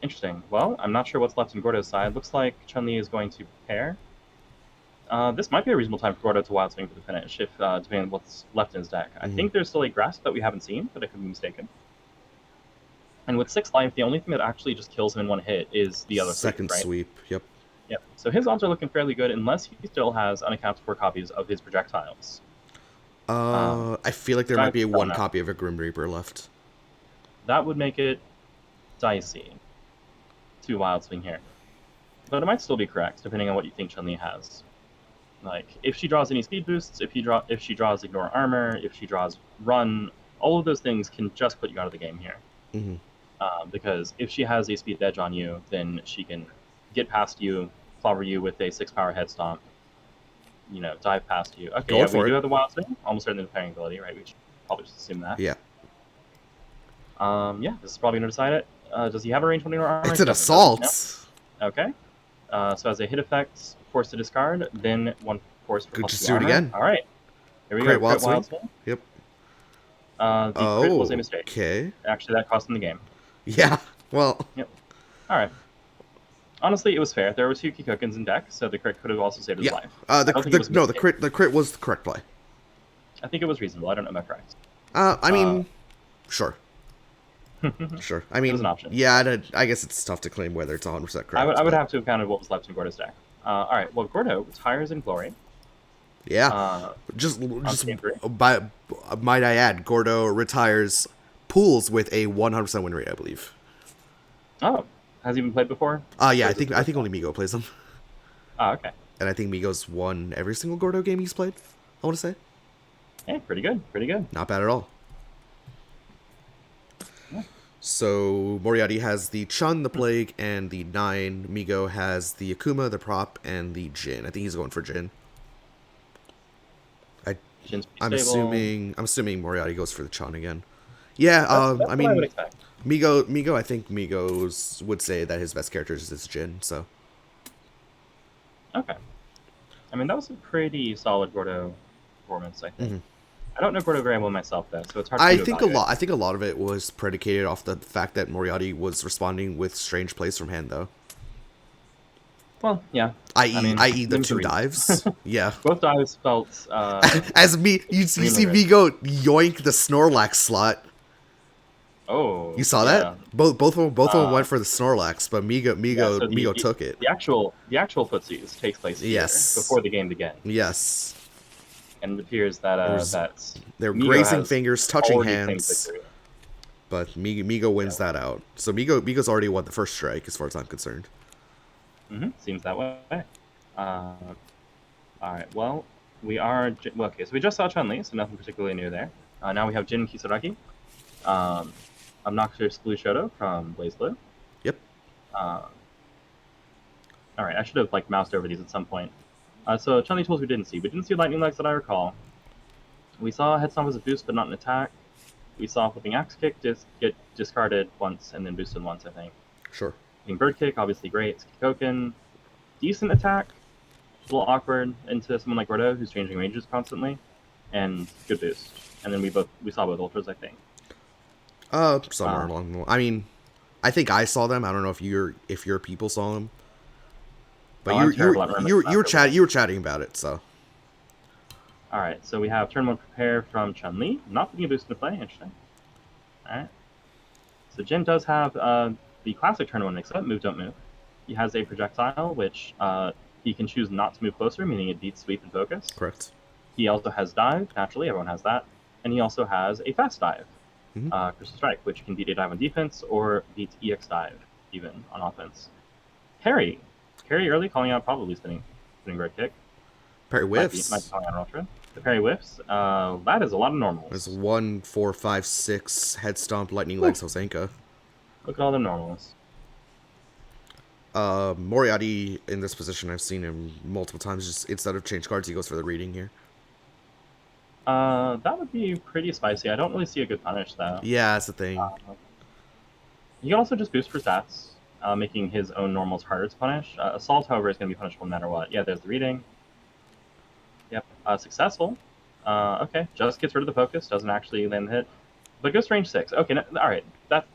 Interesting. Well, I'm not sure what's left in Gordo's side. Looks like Chun-Li is going to prepare. This might be a reasonable time for Gordo to wild swing for the finish, if depending on what's left in his deck. I think there's still a grasp that we haven't seen, but I could be mistaken. And with 6 life, the only thing that actually just kills him in one hit is the other second sweep, sweep. Yep. Yep. So his odds are looking fairly good, unless he still has unaccounted for copies of his projectiles. I feel like there might be one copy of a Grim Reaper left. That would make it dicey to wild swing here. But it might still be correct, depending on what you think Chun-Li has. Like, if she draws any speed boosts, if she draws ignore armor, if she draws run, all of those things can just put you out of the game here. Mm-hmm. Because if she has a speed edge on you, then she can get past you, clobber you with a 6-power head stomp, dive past you. Okay, yeah, we do have the wild swing, almost certainly the pairing ability, right? We should probably just assume that. Yeah. Yeah, this is probably going to decide it. Does he have a range 1 ignore armor? It's an assault. No? Okay. So as a hit effect, force to discard, then 1 force for Could just do it again. All right. Here we Crit go. wild Wild swing. swing. Yep. The crit was a mistake. Okay. Actually, that cost him the game. Yeah. Well. Yep. All right. Honestly, it was fair. There was 2 Kikokins in deck, so the crit could have also saved his life. The crit was the correct play. I think it was reasonable. I don't know about correct. I mean, sure. Sure. I mean, it was an option. Yeah, I guess it's tough to claim whether it's 100% correct. I would have to have counted what was left in Gordo's deck. All right. Well, Gordo retires in glory. Yeah. Just by might I add, Gordo retires pools with a 100% win rate, I believe. Oh, has he been played before? Yeah, I think only Migo plays them. Oh, okay. And I think Migo's won every single Gordo game he's played. I want to say. Hey, pretty good. Pretty good. Not bad at all. Yeah. So Moriatti has the Chun, the Plague, and the 9. Migo has the Akuma, the Prop, and the Jin. I think he's going for Jin. I'm assuming Moriatti goes for the Chun again. Yeah, that's I mean, what I would expect. Migo, I think Migo's would say that his best character is Jin, so. Okay. I mean, that was a pretty solid Gordo performance, I think. I don't know Gordo very well myself, though, so it's hard to evaluate. I think a lot of it was predicated off the fact that Moriatti was responding with strange plays from hand, though. Well, yeah. I.e. the 2 dives. Yeah. Both dives felt... you see Migo yoink the Snorlax slot. Oh. You saw that? Both of them went for the Snorlax, but Migo took it. The actual footsies takes place here before the game began. Yes. And it appears that they're grazing fingers, touching hands. But Migo wins that out. So Migo's already won the first strike, as far as I'm concerned. Seems that way. All right. Well, okay. So we just saw Chun-Li, so nothing particularly new there. Now we have Jin Kisaragi, Obnoxious Blue Shoto from Blaze Blue. Yep. All right. I should have moused over these at some point. So Chun-Li tools we didn't see. We didn't see Lightning Legs that I recall. We saw Head Stomp as a boost, but not an attack. We saw Flipping Axe Kick get discarded once and then boosted once, I think. Sure. Bird Kick, obviously great. Kikoken, decent attack. A little awkward into someone like Gordo, who's changing ranges constantly. And good boost. And then we saw both ultras, I think. Somewhere along the line. I mean, I think I saw them. I don't know if your people saw them. But you were chatting about it, so. All right, so we have turn 1 prepare from Chun-Li. Not putting a boost into play. Interesting. All right. So Jin does have the classic turn 1 mix-up, move, don't move. He has a projectile, which he can choose not to move closer, meaning it beats sweep and focus. Correct. He also has dive, naturally, everyone has that. and he also has a fast dive, Mhm. Crystal Strike, which can beat a dive on defense or beat EX dive even on offense. Parry, parry early, calling out probably spinning bird kick. Parry Might be whiffs. calling out an ultra. The parry whiffs. That is a lot of There's normals. 1, 4, 5, 6 head stomp, lightning Whew. legs, Hosenka. Look at all the normals. Moriatti in this position, I've seen him multiple times. Just instead of change cards, he goes for the reading here. That would be pretty spicy. I don't really see a good punish though. Yeah, that's the thing. You can also just boost for stats, making his own normals harder to punish. Assault, however, is going to be punishable no matter what. Yeah, there's the reading. Yep, successful. Okay, just gets rid of the focus, doesn't actually land the hit, but goes to range 6. Okay, all right, that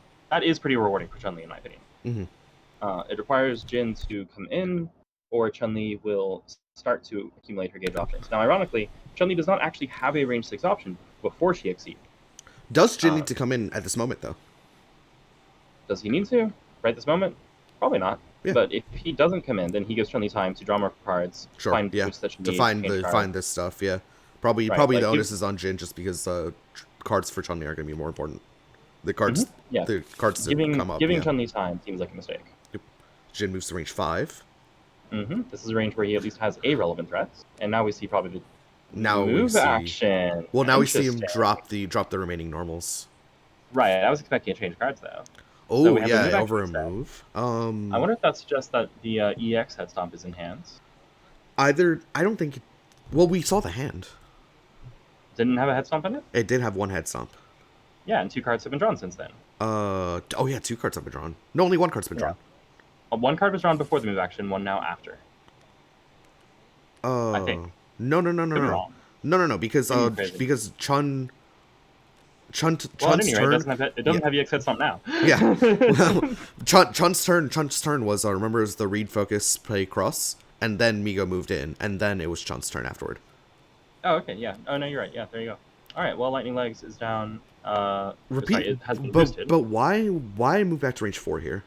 is pretty rewarding for Chun-Li in my opinion. Hmm. It requires Jin to come in, or Chun-Li will start to accumulate her gauge options. Now, ironically, Chun-Li does not actually have a range 6 option before she exceeds. Does Jin need to come in at this moment, though? Does he need to right this moment? Probably not. Yeah. But if he doesn't come in, then he gives Chun-Li time to draw more cards, Sure. find Yeah. boosts that she To needs, find this stuff. Yeah. Probably Right, like the he- onus is on Jin just because cards for Chun-Li are going to be more important. The cards, Yeah. the cards to giving come up. giving Yeah. Chun-Li time seems like a mistake. Jin moves to range 5. This is a range where he at least has a relevant threat, and now we see probably the Now we move see. action. Well, now we see him Interesting. drop the remaining normals. Right, I was expecting a change cards though. Oh we have the yeah, move action over a instead. move. I wonder if that suggests that the EX head stomp is in hands. Either I don't think. Well, we saw the hand. Didn't have a head stomp in it? It did have one head stomp. Yeah, and 2 cards have been drawn since then. Oh yeah, 2 cards have been drawn. No, only 1 card's been drawn. 1 card was drawn before the move action, 1 now after. Oh. I think. No. Could be wrong. No, because Crazy. because Chun's Well, at any rate, turn. it doesn't have EX head stomp now. Yeah. Well, Chun's turn was remember, it was the read focus play cross, and then Migo moved in, and then it was Chun's turn afterward. Oh, okay, yeah. Oh, no, you're right. Yeah, there you go. All right, well, Lightning Legs is down. Repeat. Sorry, it has been boosted. But why move back to range 4 here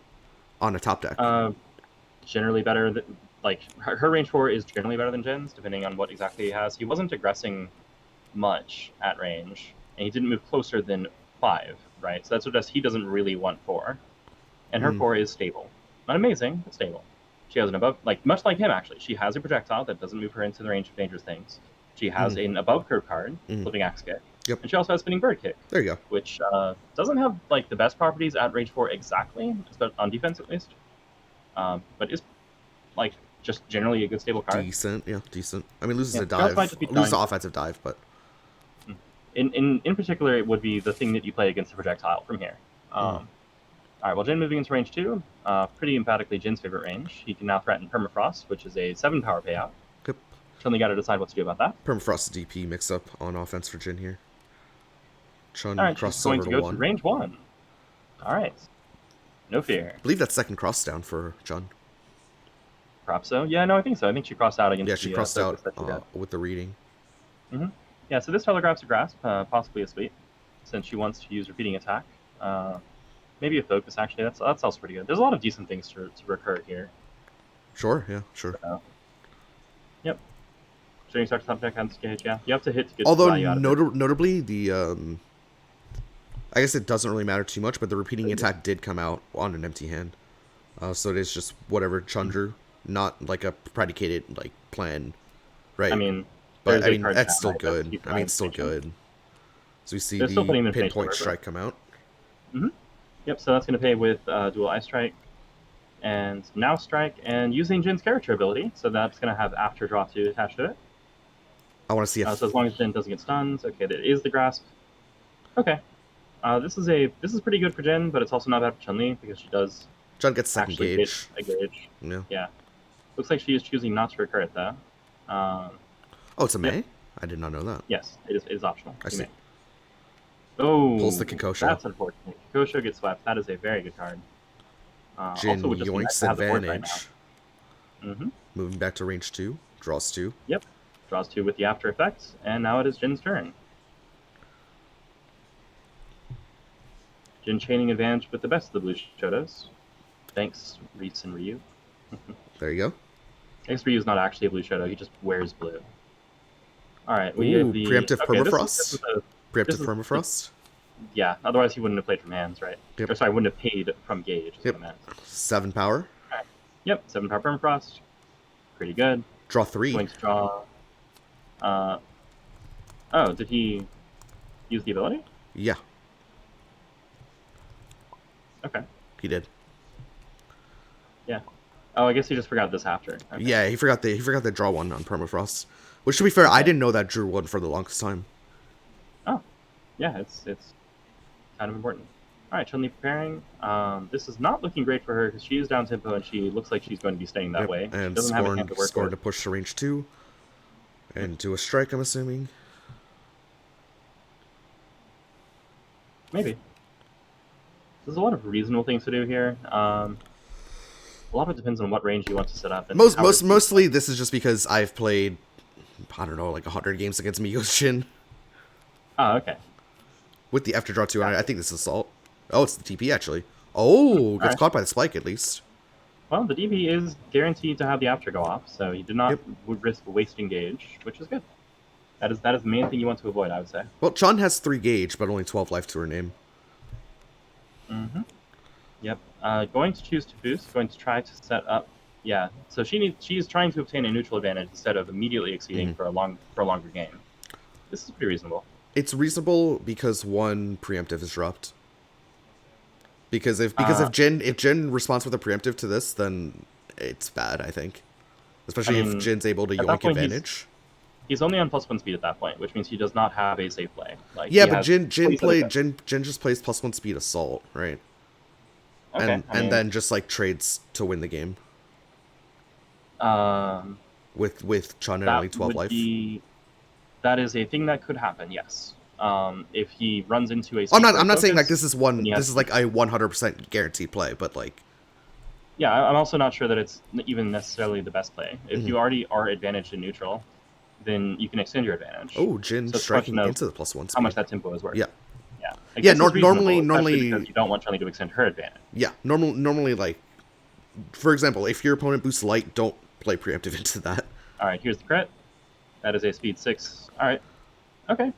on a top deck? Generally better. Like, her range 4 is generally better than Jin's, depending on what exactly he has. He wasn't aggressing much at range, and he didn't move closer than 5, right? So that suggests he doesn't really want 4. And her 4 is stable. Not amazing, but stable. She has an above, like, much like him, actually. She has a projectile that doesn't move her into the range of dangerous things. She has an above curve card, Flipping Axe Kick. Yep. And she also has Spinning Bird Kick. There you go. Which doesn't have, like, the best properties at range 4 exactly, on defense at least. But is, like, just generally a good stable card. Decent. I mean, loses a dive. Loses the offensive dive, but In particular, it would be the thing that you play against the projectile from here. All right, well, Jin moving into range 2, pretty emphatically Jin's favorite range. He can now threaten Permafrost, which is a 7 power payout. Yep. Chun-Li got to decide what to do about that. Permafrost DP mix up on offense for Jin here. Chun All right, crosses she's going over to go 1. to range 1. All right. No fear. I believe that's second cross down for Chun. Perhaps so. Yeah, no, I think so. I think she crossed out against Yeah, she crossed out that she got. with the reading. Yeah, so this telegraphs a grasp, possibly a sweep, since she wants to use repeating attack. Maybe a focus, actually. That's also pretty good. There's a lot of decent things to recur here. Sure, yeah, sure. Yep. Shooting start top deck on gauge, yeah. You have to hit to get Although value out of it. notably the I guess it doesn't really matter too much, but the repeating attack did come out on an empty hand. So it is just whatever Chun drew, not like a predicated like plan, right? I mean, but there's a card that's down, still right? good. That's I mean, it's still good. So we see They're still putting him the in phase pinpoint order. strike come out. Yep, so that's going to pay with dual Ice Strike and Now Strike, and using Jin's character ability, so that's going to have After Draw 2 attached to it. I want to see if So as long as Jin doesn't get stuns, okay, that is the grasp. Okay, this is pretty good for Jin, but it's also not bad for Chun-Li because she does Chun gets second actually gauge. get a gauge. Yeah. Looks like she is choosing not to recur it though. Oh, it's a May? I did not know that. Yes, it is optional. I You see. may. Oh, Pulls the Kikosho. That's unfortunate. Kikosho gets swept. That is a very good card. Jin also would just be nice yoinks to have the board advantage. right now. Moving back to range 2, draws 2. Yep. Draws 2 with the after effects, and now it is Jin's turn. Jin chaining advantage with the best of the blue Shotos. Thanks, Reese and Ryu. There you go. Thanks, Ryu's not actually a blue Shoto, he just wears blue. Alright, we Ooh, get the... preemptive okay, permafrost? Preemptive This is permafrost. yeah. Otherwise, he wouldn't have played from hands, right? Yep. Or sorry, wouldn't have paid from gauge. Is Yep. what I meant. 7 power. All right. Yep. 7 power permafrost. Pretty good. Draw 3. Going to draw. Uh, oh, did he use the ability? Yeah, Okay. he did. Yeah. Oh, I guess he just forgot this after. Okay. Yeah, he forgot the draw 1 on permafrost. Which, to be fair, I Okay. didn't know that drew 1 for the longest time. Oh, yeah. It's kind of important. All right, Chun-Li preparing. This is not looking great for her because she is down tempo and she looks like she's going to be staying that way. She And doesn't have a hand to work Scorn with. to push to range 2. And do a strike, I'm assuming. Maybe. There's a lot of reasonable things to do here. A lot of it depends on what range you want to set up. And Mostly this is just because I've played, I don't know, like 100 games against Migo's Jin. Oh, okay. With the after draw 2, I think this is Assault. Oh, it's the TP, actually. Oh, gets Alright. caught by the spike, at least. Well, the DB is guaranteed to have the after go off, so he did not risk wasting gauge, which is good. That is the main thing you want to avoid, I would say. Well, Chun has 3 gauge, but only 12 life to her name. Mm-hmm. Yep. Going to choose to boost. Going to try to set up. Yeah. So she is trying to obtain a neutral advantage instead of immediately exceeding for a longer game. This is pretty reasonable. It's reasonable because 1 preemptive is dropped. Because if Jin responds with a preemptive to this, then it's bad, I think. Especially if Jin's able to yoink advantage. He's only on +1 speed at that point, which means he does not have a safe play. Like, yeah, but Jin just plays +1 speed assault, right? Okay, and then just like trades to win the game. With Chun at only 12 life. That is a thing that could happen, yes. If he runs into a I'm not saying like this is like a 100% guaranteed play, but like yeah, I'm also not sure that it's even necessarily the best play. If you already are advantaged in neutral, then you can extend your advantage. Oh, Jin striking into the +1 speed. How much that tempo is worth. Yeah. Yeah. Normally because you don't want Chun-Li to extend her advantage. Yeah, normally like, for example, if your opponent boosts light, don't play preemptive into that. All right, here's the crit. That is a speed 6. All right. Okay.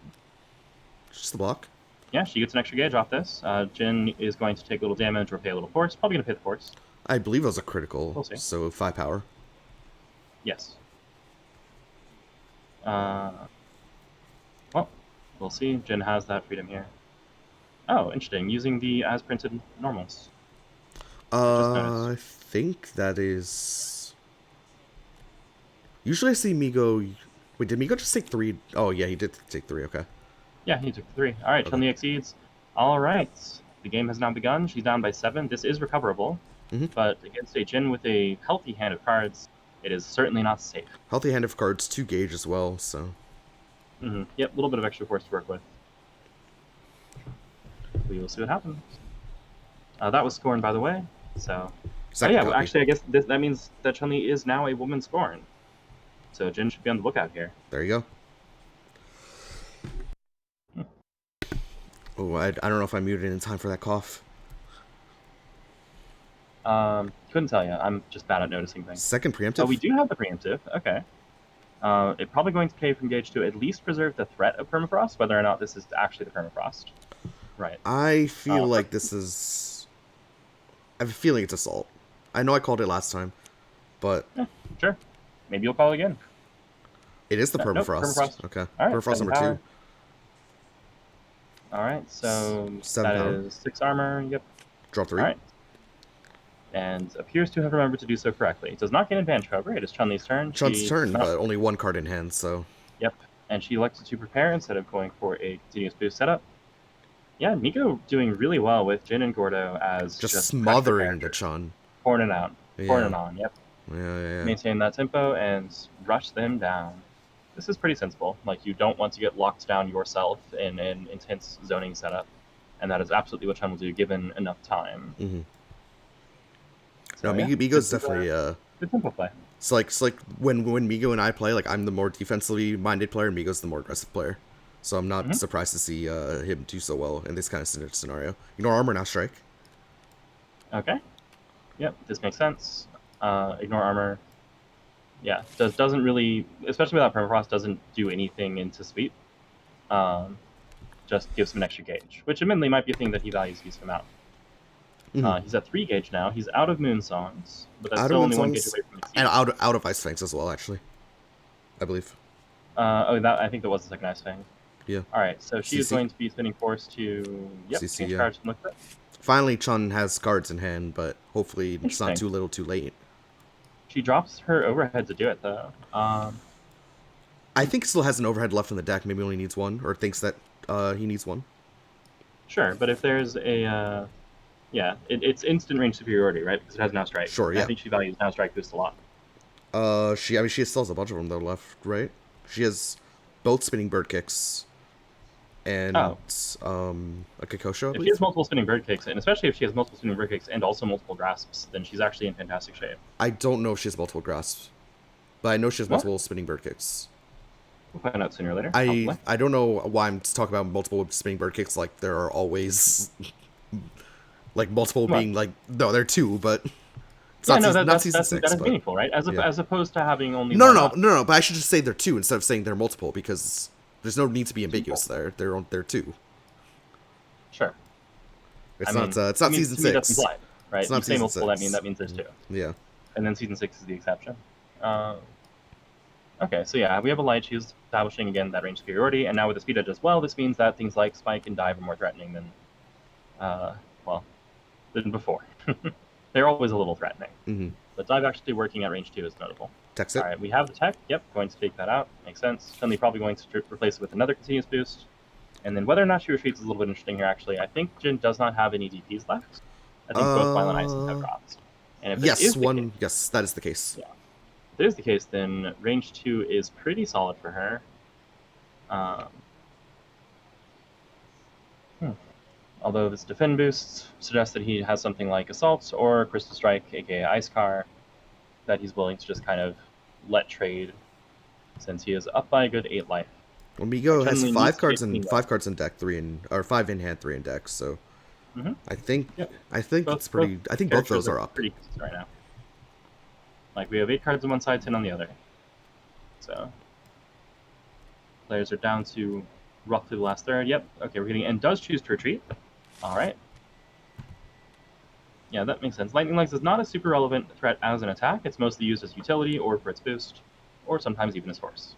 Just the block. Yeah, she gets an extra gauge off this. Jin is going to take a little damage or pay a little force. Probably going to pay the force. I believe it was a critical, We'll see. So 5 power. Yes. Well, we'll see. Jin has that freedom here. Oh, interesting. Using the as printed normals. I think that is. Usually I see Migo. Wait, did Migo just take 3? Oh yeah, he did take 3. Okay. Yeah, he took 3. All right, Chun-Li exceeds. All right, the game has now begun. She's down by 7. This is recoverable, but against a Jin with a healthy hand of cards, it is certainly not safe. Healthy hand of cards, 2 gauge as well. So. Yep, a little bit of extra force to work with. We will see what happens. That was Scorn, by the way. So, well, actually, I guess that means that Chun-Li is now a woman Scorn. So Jin should be on the lookout here. There you go. Oh, I don't know if I muted in time for that cough. Couldn't tell you. I'm just bad at noticing things. Second preemptive. Oh, we do have the preemptive. Okay. It's probably going to pay from gauge to at least preserve the threat of permafrost, whether or not this is actually the permafrost. Right. I feel like this is. I have a feeling it's assault. I know I called it last time, but yeah, sure. Maybe you'll call again. It is the permafrost. Nope, permafrost. Okay. All right, permafrost number power. 2. All right, so 7 power. Is 6 armor. Yep. Draw 3. All right. And appears to have remembered to do so correctly. It does not get advantage, however. It is Chun-Li's turn. Chun's turn, but only 1 card in hand, so. Yep. And she elected to prepare instead of going for a continuous boost setup. Yeah, Migo doing really well with Jin and Gordo as just smothering the Chun. Pouring it out. Pouring it on, yep. Yeah. Maintain that tempo and rush them down. This is pretty sensible. Like, you don't want to get locked down yourself in an intense zoning setup. And that is absolutely what Chun will do given enough time. So, no, Migo's definitely good tempo play. It's like when Migo and I play, like I'm the more defensively minded player, and Migo's the more aggressive player. So I'm not surprised to see him do so well in this kind of scenario. Ignore armor, now strike. Okay. Yep, this makes sense. Ignore armor. Yeah, doesn't really, especially without permafrost, doesn't do anything into sweep. just gives him an extra gauge, which admittedly might be a thing that he values use him out. He's at 3 gauge now. He's out of Moon Songs, but that's Out of still Moon only 1 gauge Songs, away from the and Exceed. out of Ice Fangs as well, actually. I believe. I think that was the second Ice Fang. Yeah. Alright, so she is CC. going to be spinning Force to, CC, change yeah. cards from Liquid. Finally, Chun has cards in hand, but hopefully it's not Interesting. too little too late. She drops her overhead to do it, though. I think still has an overhead left in the deck. Maybe only needs one, or thinks that he needs one. Sure, but if there's a... it's instant range superiority, right? Because it has Now Strike. Sure, And yeah. I think she values Now Strike boost a lot. She still has a bunch of them though left, right? She has both spinning bird kicks and a Kakosho. If she has multiple spinning bird kicks, and especially if she has multiple spinning bird kicks and also multiple grasps, then she's actually in fantastic shape. I don't know if she has multiple grasps, but I know she has multiple spinning bird kicks. We'll find out sooner or later. I don't know why I'm talking about multiple spinning bird kicks like there are always like multiple being like no, there are 2, but it's not season 6. That is meaningful, right? As opposed to having only no. But I should just say they're 2 instead of saying they're multiple because there's no need to be ambiguous there. They're 2. Sure. It's not season 6. That's implied, right? It's not you say multiple, 6. that means there's 2. Yeah. And then season 6 is the exception. Okay, so yeah, we have a light. She's establishing again that range superiority, and now with the speed edge as well, this means that things like Spike and Dive are more threatening than before. They're always a little threatening. But Dive actually working at range 2 is notable. Text it. Alright, we have the tech. Yep, going to take that out. Makes sense. Chun-Li probably going to replace it with another continuous boost. And then whether or not she retreats is a little bit interesting here, actually. I think Jin does not have any DPs left. I think both Violent Ices have dropped. And if yes, that is the case. Yeah. If it is the case, then range 2 is pretty solid for her. Although this defend boost suggests that he has something like Assault or Crystal Strike, aka Ice Car, that he's willing to just kind of let trade, since he is up by a good 8 life. Well, Migo has 5 cards in deck, 5 in hand, 3 in deck. So I think it's pretty. I think both those are up. Pretty consistent right now. Like we have 8 cards on one side, 10 on the other. So players are down to roughly the last third. Yep. Okay, we're getting and does choose to retreat. All right. Yeah, that makes sense. Lightning Legs is not a super relevant threat as an attack. It's mostly used as utility or for its boost, or sometimes even as force.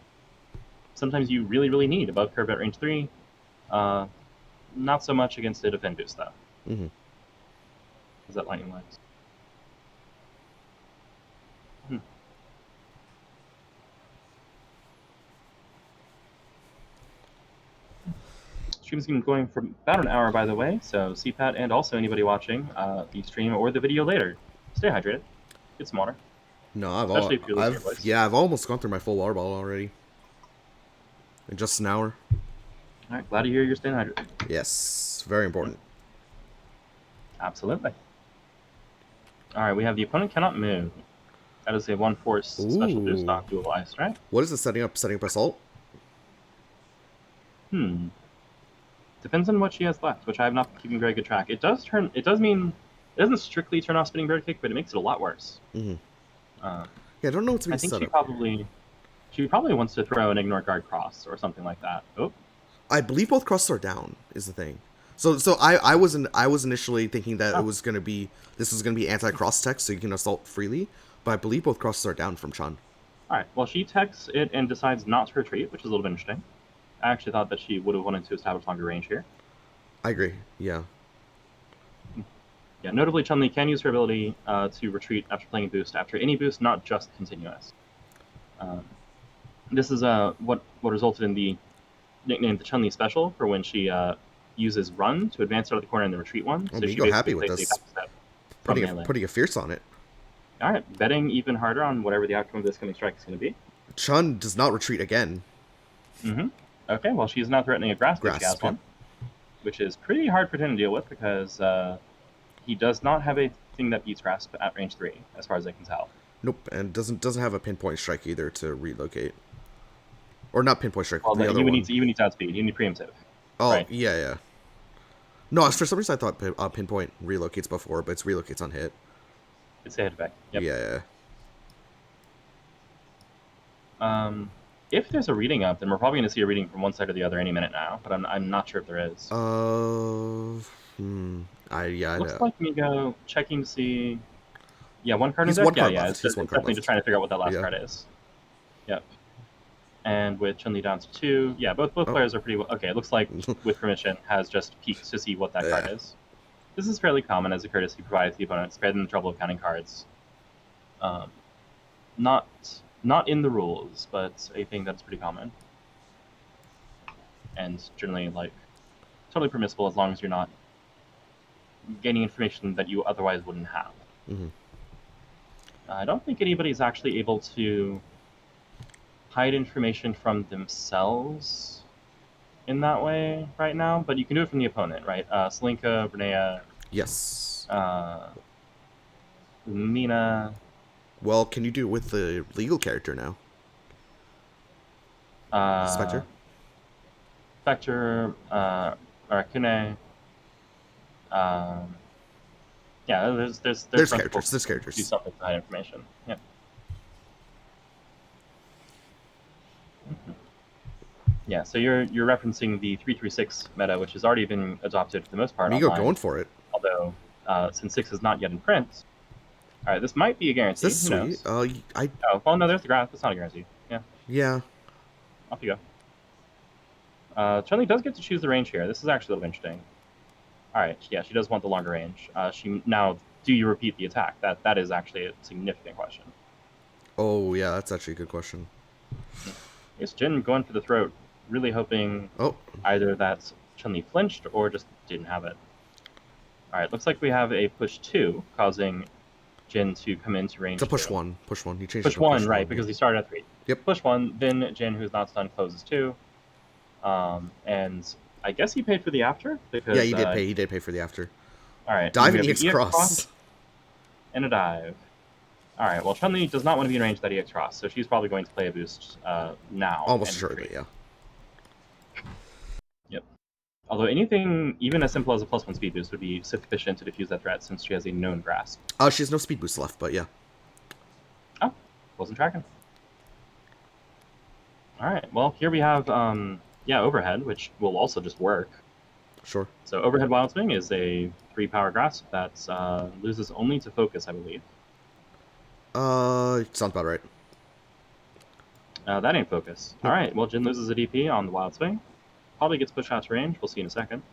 Sometimes you really, really need above curve at range 3. Not so much against a defend boost, though. Is that Lightning Legs? Stream's been going for about an hour, by the way, so CPAT and also anybody watching the stream or the video later, stay hydrated. Get some water. No, I've almost gone through my full water bottle already. In just an hour. Alright, glad to hear you're staying hydrated. Yes, very important. Absolutely. Alright, we have the opponent cannot move. That is a 1 force special boost stock dual ice, right? What is it setting up assault? Depends on what she has left, which I have not been keeping very good track. It doesn't strictly turn off spinning bird kick, but it makes it a lot worse. Yeah, I don't know what's being set up. She probably wants to throw an ignore guard cross or something like that. Oh. I believe both crosses are down, is the thing. So I was initially thinking that this was gonna be anti-cross tech, so you can assault freely, but I believe both crosses are down from Chun. Alright, well she techs it and decides not to retreat, which is a little bit interesting. I actually thought that she would have wanted to establish longer range here. I agree, yeah. Yeah, notably Chun-Li can use her ability to retreat after playing a boost, after any boost, not just continuous. This is what resulted in the nickname the Chun-Li special for when she uses run to advance out of the corner in the retreat one. So she happy with this. Putting a fierce on it. Alright, betting even harder on whatever the outcome of this coming strike is going to be. Chun does not retreat again. Okay, well she's now threatening a grasp if she has one, which is pretty hard for him to deal with because he does not have a thing that beats grasp at range 3, as far as I can tell. Nope, and doesn't have a pinpoint strike either to relocate. Or not pinpoint strike. Well, you would need to outspeed. You need preemptive. Oh, right? Yeah. No, for some reason I thought pinpoint relocates before, but it's relocates on hit. It's a hit effect. Yep. Yeah. If there's a reading up, then we're probably going to see a reading from one side or the other any minute now, but I'm not sure if there is. I Looks know. like Migo checking to see. Yeah, one card in He's deck? one Yeah, card yeah. left. It's, He's just, one it's card definitely left. just trying to figure out what that last Yeah. card is. And with Chun-Li down to 2, yeah, both Oh. players are pretty well. Okay, it looks like, with permission, has just peeked to see what that card Yeah. is. This is fairly common as a courtesy provided to the opponent, spared them the trouble of counting cards. Not in the rules, but a thing that's pretty common. And generally, like, totally permissible as long as you're not gaining information that you otherwise wouldn't have. Mm-hmm. I don't think anybody's actually able to hide information from themselves in that way right now, but you can do it from the opponent, right? Selinka, Renea, Yes. Mina. Well, can you do it with the legal character now? Spectre? Spectre, Arakune. Yeah, there's characters. There's to characters. do something to hide information. Yeah. Yeah, so you're referencing the 336 meta, which has already been adopted for the most part Migo online. going for it. Although, since 6 is not yet in print, all right, this might be a guarantee. Is this sweet? Oh, well, no, there's the graph. That's not a guarantee. Yeah. Yeah. Off you go. Chun-Li does get to choose the range here. This is actually a little interesting. All right, yeah, she does want the longer range. Now, do you repeat the attack? That is actually a significant question. Oh, yeah, that's actually a good question. Is Jin going for the throat, really hoping either that Chun-Li flinched or just didn't have it? All right, looks like we have a push 2, causing Jin to come into range. It's a push 2. 1. Push 1. He changed push it to one, push right, 1. because he started at 3. Yep. Push 1, then Jin, who's not stunned, closes 2. And I guess he paid for the after? Because, yeah, he did pay. He did pay for the after. All right. Dive and EX cross. And a dive. All right, well, Chun-Li does not want to be in range of that EX cross, so she's probably going to play a boost now. Almost surely, yeah. Yep. Although anything, even as simple as a +1 speed boost, would be sufficient to defuse that threat since she has a known grasp. She has no speed boost left, but yeah. Oh, wasn't tracking. All right, well, here we have, overhead, which will also just work. Sure. So overhead wild swing is a 3-power grasp that loses only to focus, I believe. Sounds about right. That ain't focus. All right, well, Jin loses a DP on the wild swing. Probably gets pushed out to range. We'll see in a second.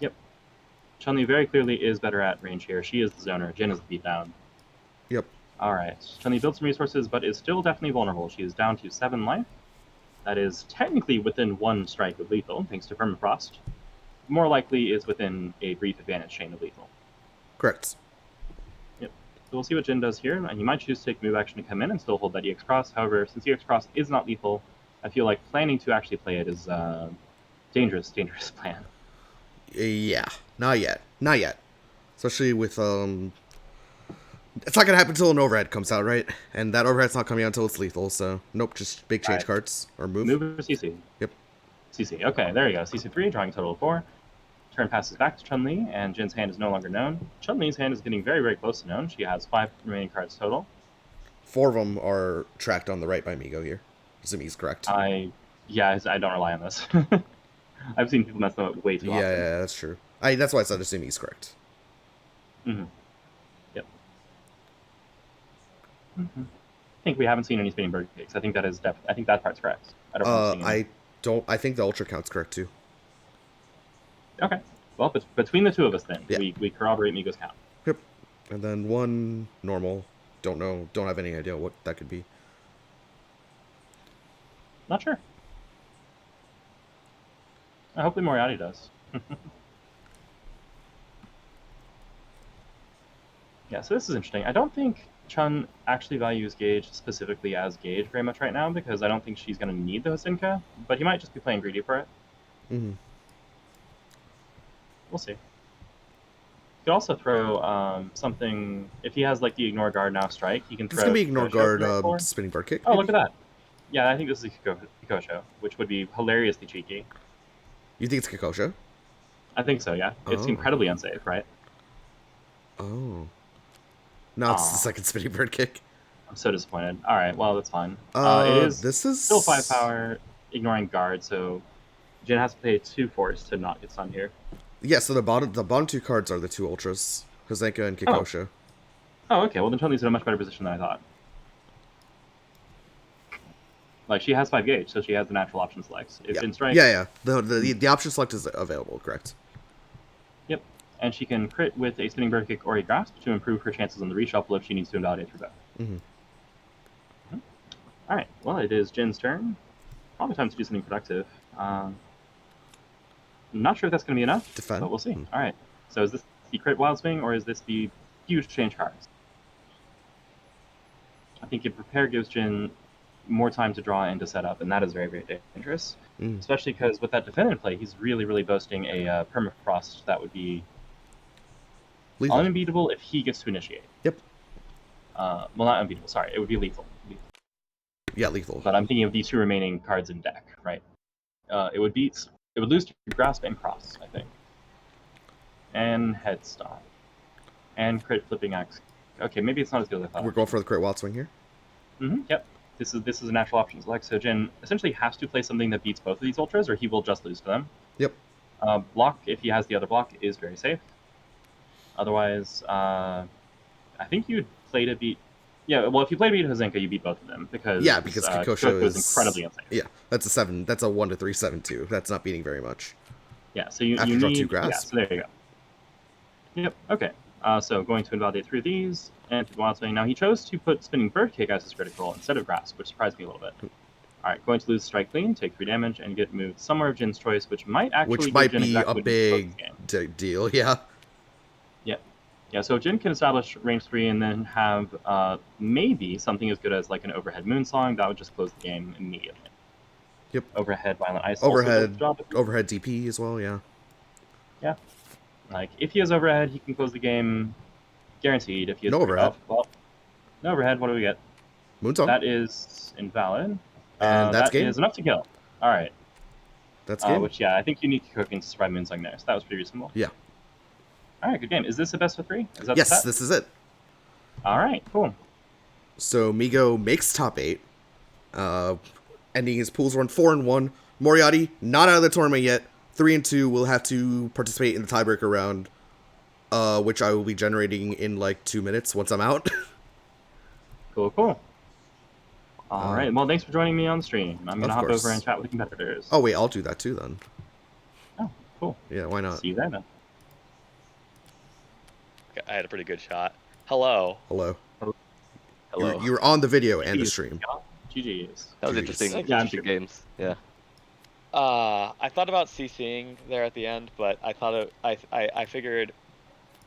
Yep. Chun-Li very clearly is better at range here. She is the zoner. Jin is the beatdown. Yep. All right. Chun-Li built some resources, but is still definitely vulnerable. She is down to 7 life. That is technically within 1 strike of lethal, thanks to Permafrost. More likely is within a brief advantage chain of lethal. Correct. Yep. So we'll see what Jin does here. And you might choose to take move action to come in and still hold that EX Cross. However, since EX Cross is not lethal, I feel like planning to actually play it is a dangerous plan. Yeah. Not yet. Not yet. Especially with, it's not gonna happen until an overhead comes out, right? And that overhead's not coming out until it's lethal, so nope, just big change cards or move. Move or CC? Yep. CC. Okay, there you go. CC3, drawing a total of 4. Turn passes back to Chun-Li, and Jin's hand is no longer known. Chun-Li's hand is getting very, very close to known. She has 5 remaining cards total. 4 of them are tracked on the right by Migo here. Assuming he's correct. I don't rely on this. I've seen people mess them up way too often. Yeah, that's true. That's why I said assuming he's correct. Mm-hmm. Yep. Mm-hmm. I think we haven't seen any spinning bird kicks. I think that is I think that part's correct. I think the ultra count's correct too. Okay. Well, between the two of us then, yeah. we corroborate Migo's count. Yep. And then 1 normal. Don't know. Don't have any idea what that could be. Not sure. Hopefully Moriatti does. Yeah, so this is interesting. I don't think Chun actually values Gage specifically as Gage very much right now because I don't think she's going to need the Hosinka, but he might just be playing greedy for it. Mm-hmm. We'll see. He could also throw something, if he has like the Ignore Guard now strike, he can throw... This can be Ignore Guard spinning bird kick. Oh, maybe? Look at that. Yeah, I think this is Kikosho, which would be hilariously cheeky. You think it's Kikosho? I think so, yeah. It's incredibly unsafe, right? Oh. No, it's the second spinning bird kick. I'm so disappointed. All right, well that's fine. It is This is still 5 power, ignoring guard, so Jin has to pay 2 force to not get stunned here. Yeah, so the bottom two cards are the two ultras, Hozenka and Oh. Kikosha. Oh, okay. Well, then Chun-Li's in a much better position than I thought. Like, she has 5 gauge, so she has the natural option selects. It's Yeah. in strike. Yeah. The option select is available, correct? Yep. And she can crit with a spinning bird kick or a grasp to improve her chances on the reshuffle if she needs to invalidate her both. Mm-hmm. All right. Well, it is Jin's turn. Probably time to do something productive. I'm not sure if that's going to be enough, Defend. but we'll see. All right. So is this the crit wild swing, or is this the huge change cards? I think if prepare gives Jin more time to draw and to set up, and that is very, very dangerous. Especially because with that defend in play, he's really, really boasting a permafrost that would be lethal. Unbeatable if he gets to initiate. Yep. Well, not unbeatable. Sorry, it would be lethal. Yeah, lethal. But I'm thinking of these 2 remaining cards in deck, right? It would lose to grasp and cross, I think, and head stop, and crit flipping axe. Okay, maybe it's not as good as I thought. We're going for the crit wild swing here. Yep. This is a natural option select. So Jin essentially has to play something that beats both of these ultras, or he will just lose to them. Yep. Block, if he has the other block, is very safe. Otherwise, I think you'd play to beat. Yeah, well, if you play to beat Hozenka, you beat both of them because Kikosha is incredibly insane. Yeah, that's a 7. That's a 1 to 3 7-2. That's not beating very much. Yeah, so you draw need 2 grasp. Yeah, so there you go. Yep. Okay. So going to invalidate 3 of these and wild swing. Now he chose to put spinning bird kick as his critical instead of grasp, which surprised me a little bit. All right, going to lose strike clean, take 3 damage, and get moved somewhere of Jin's choice, which might actually be exactly a big deal. Yeah. Yeah, so Jin can establish range 3 and then have maybe something as good as like an overhead moon song that would just close the game immediately. Yep. Overhead violent ice. Overhead DP as well. Yeah. Yeah. Like if he has overhead, he can close the game guaranteed. If he has no overhead. Well, no overhead. What do we get? Moon song. That is invalid. And that's game. That is enough to kill. All right. That's game. Which I think you need to cook into survive moon song there. So that was pretty reasonable. Yeah. All right, good game. Is this a best of 3? Is that yes, this is it. All right, cool. So Migo makes top 8, ending his pool's run 4-1. Moriatti not out of the tournament yet. 3-2 will have to participate in the tiebreaker round, which I will be generating in like 2 minutes once I'm out. Cool. All right. Well, thanks for joining me on stream. I'm gonna hop over and chat with the competitors. Oh wait, I'll do that too then. Oh, cool. Yeah, why not? See you then. I had a pretty good shot. Hello. You were on the video and the stream. GG's. That was interesting. Yeah, interesting games. Yeah. I thought about CCing there at the end, but I figured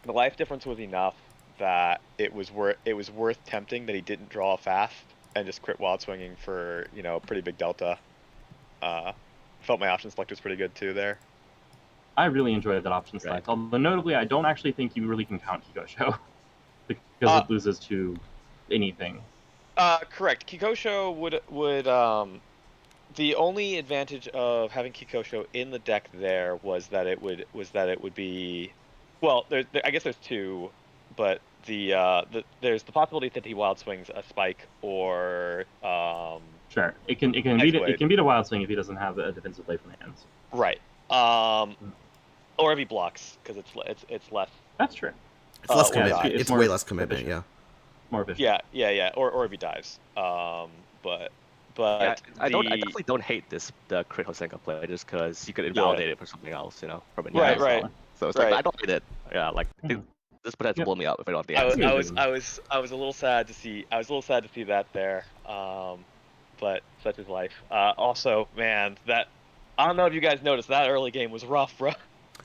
the life difference was enough that it was worth tempting that he didn't draw fast and just crit wild swinging for pretty big delta. Felt my option select was pretty good too there. I really enjoyed that option select. Right. Although notably, I don't actually think you really can count Kikosho because it loses to anything. Correct. Kikosho would the only advantage of having Kikosho in the deck there was that it would be, well, I guess there's 2, but there's the possibility that he wild swings a spike or sure, it can beat a wild swing if he doesn't have a defensive play from the hands. Right. Or if he blocks, because it's less. That's true. It's less commitment. It's way less commitment. Efficient. Yeah. More efficient. Yeah. Or if he dives. But I definitely don't hate the crit Hozenka play just because you could invalidate it for something else, from a right. So it's like I don't hate it. Yeah, like this potential blow me out if I don't have the answer. I was a little sad to see that there. But such is life. Also, man, I don't know if you guys noticed that early game was rough, bro.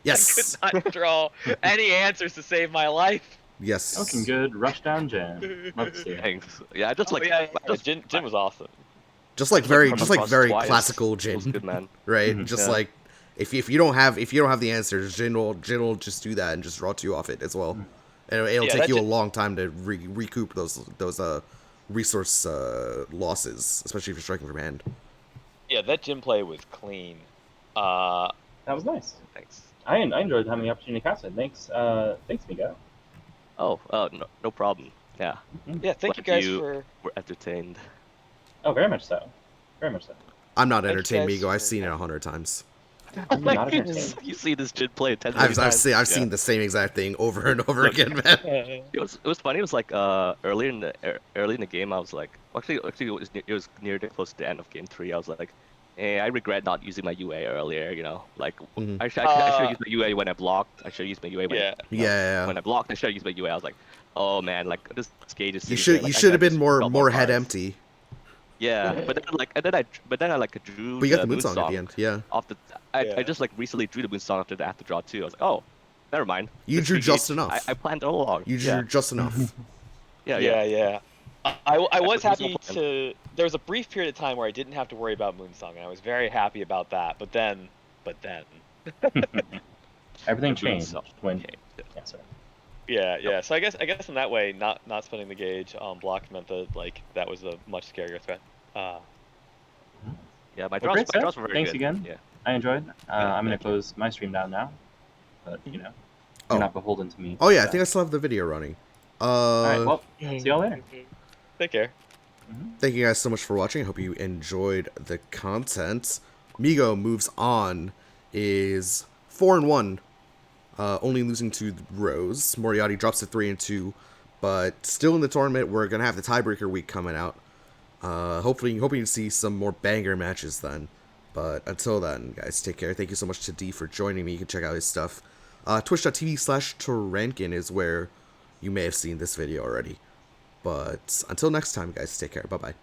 Yes. I could not draw any answers to save my life. Yes. Looking good. Rush down Jin. Let's see. Thanks. Yeah, Jin was awesome. Just like very twice. classical Jin. Good man. Right? Just like if you don't have the answers, Jin will just do that and just draw 2 off it as well. And it'll take you a long time to recoup those resource losses, especially if you're striking from hand. Yeah, that Jin play was clean. That was nice. Thanks. I enjoyed having the opportunity to cast it. Thanks, Migo. Oh, no problem. Yeah. Yeah, thank you Glad guys you for. were entertained. Oh, very much so. Very much so. I'm not Thank you entertained, guys Migo. I've for seen it having me. 100 times. Are you not you entertained? see this kid play it 10 million I've times. I've seen the same exact thing over and over Look, again, man. It was funny. It was like early in the game. I was like, actually it was near the close to the end of game 3. I was like, hey, I regret not using my UA earlier. You know, like Mhm. I should have used my UA when I blocked. I should have used my UA when Yeah. Yeah. when I blocked. I should have used my UA. I was like, oh man, like this gauge is You sitting here. should Like have I been just more felt head cards. empty. Yeah, but then like and then I like drew But you got the the moon moon song at the song end. Yeah. off the. Yeah. I just like recently drew the moon song after the draw too. I was like, oh, never mind. You This drew free just gauge, enough. I planned it all along. You Yeah, drew just enough. yeah, Yeah, yeah. I was There was no happy plan. to. There was a brief period of time where I didn't have to worry about Moonsong, and I was very happy about that. But then. Everything The moon changed song when. came. Yeah, sorry. Yeah. So I guess in that way, not spending the gauge on block meant that like that was a much scarier threat. Yeah, my Well, great draws stuff. were very Thanks good. again. Yeah. I enjoyed. I'm gonna thank you. close my stream down now, but you know, Oh. you're not beholden to me. Oh yeah, I so. think I still have the video running. All right. Well, see y'all later. Take care. Thank you guys so much for watching. I hope you enjoyed the content. Migo moves on, is 4-1, only losing to Rose. Moriatti drops to 3-2, but still in the tournament. We're gonna have the tiebreaker week coming out. Hoping to see some more banger matches then. But until then, guys, take care. Thank you so much to D for joining me. You can check out his stuff. Twitch.tv/Tarankin is where you may have seen this video already. But until next time, guys, take care. Bye-bye.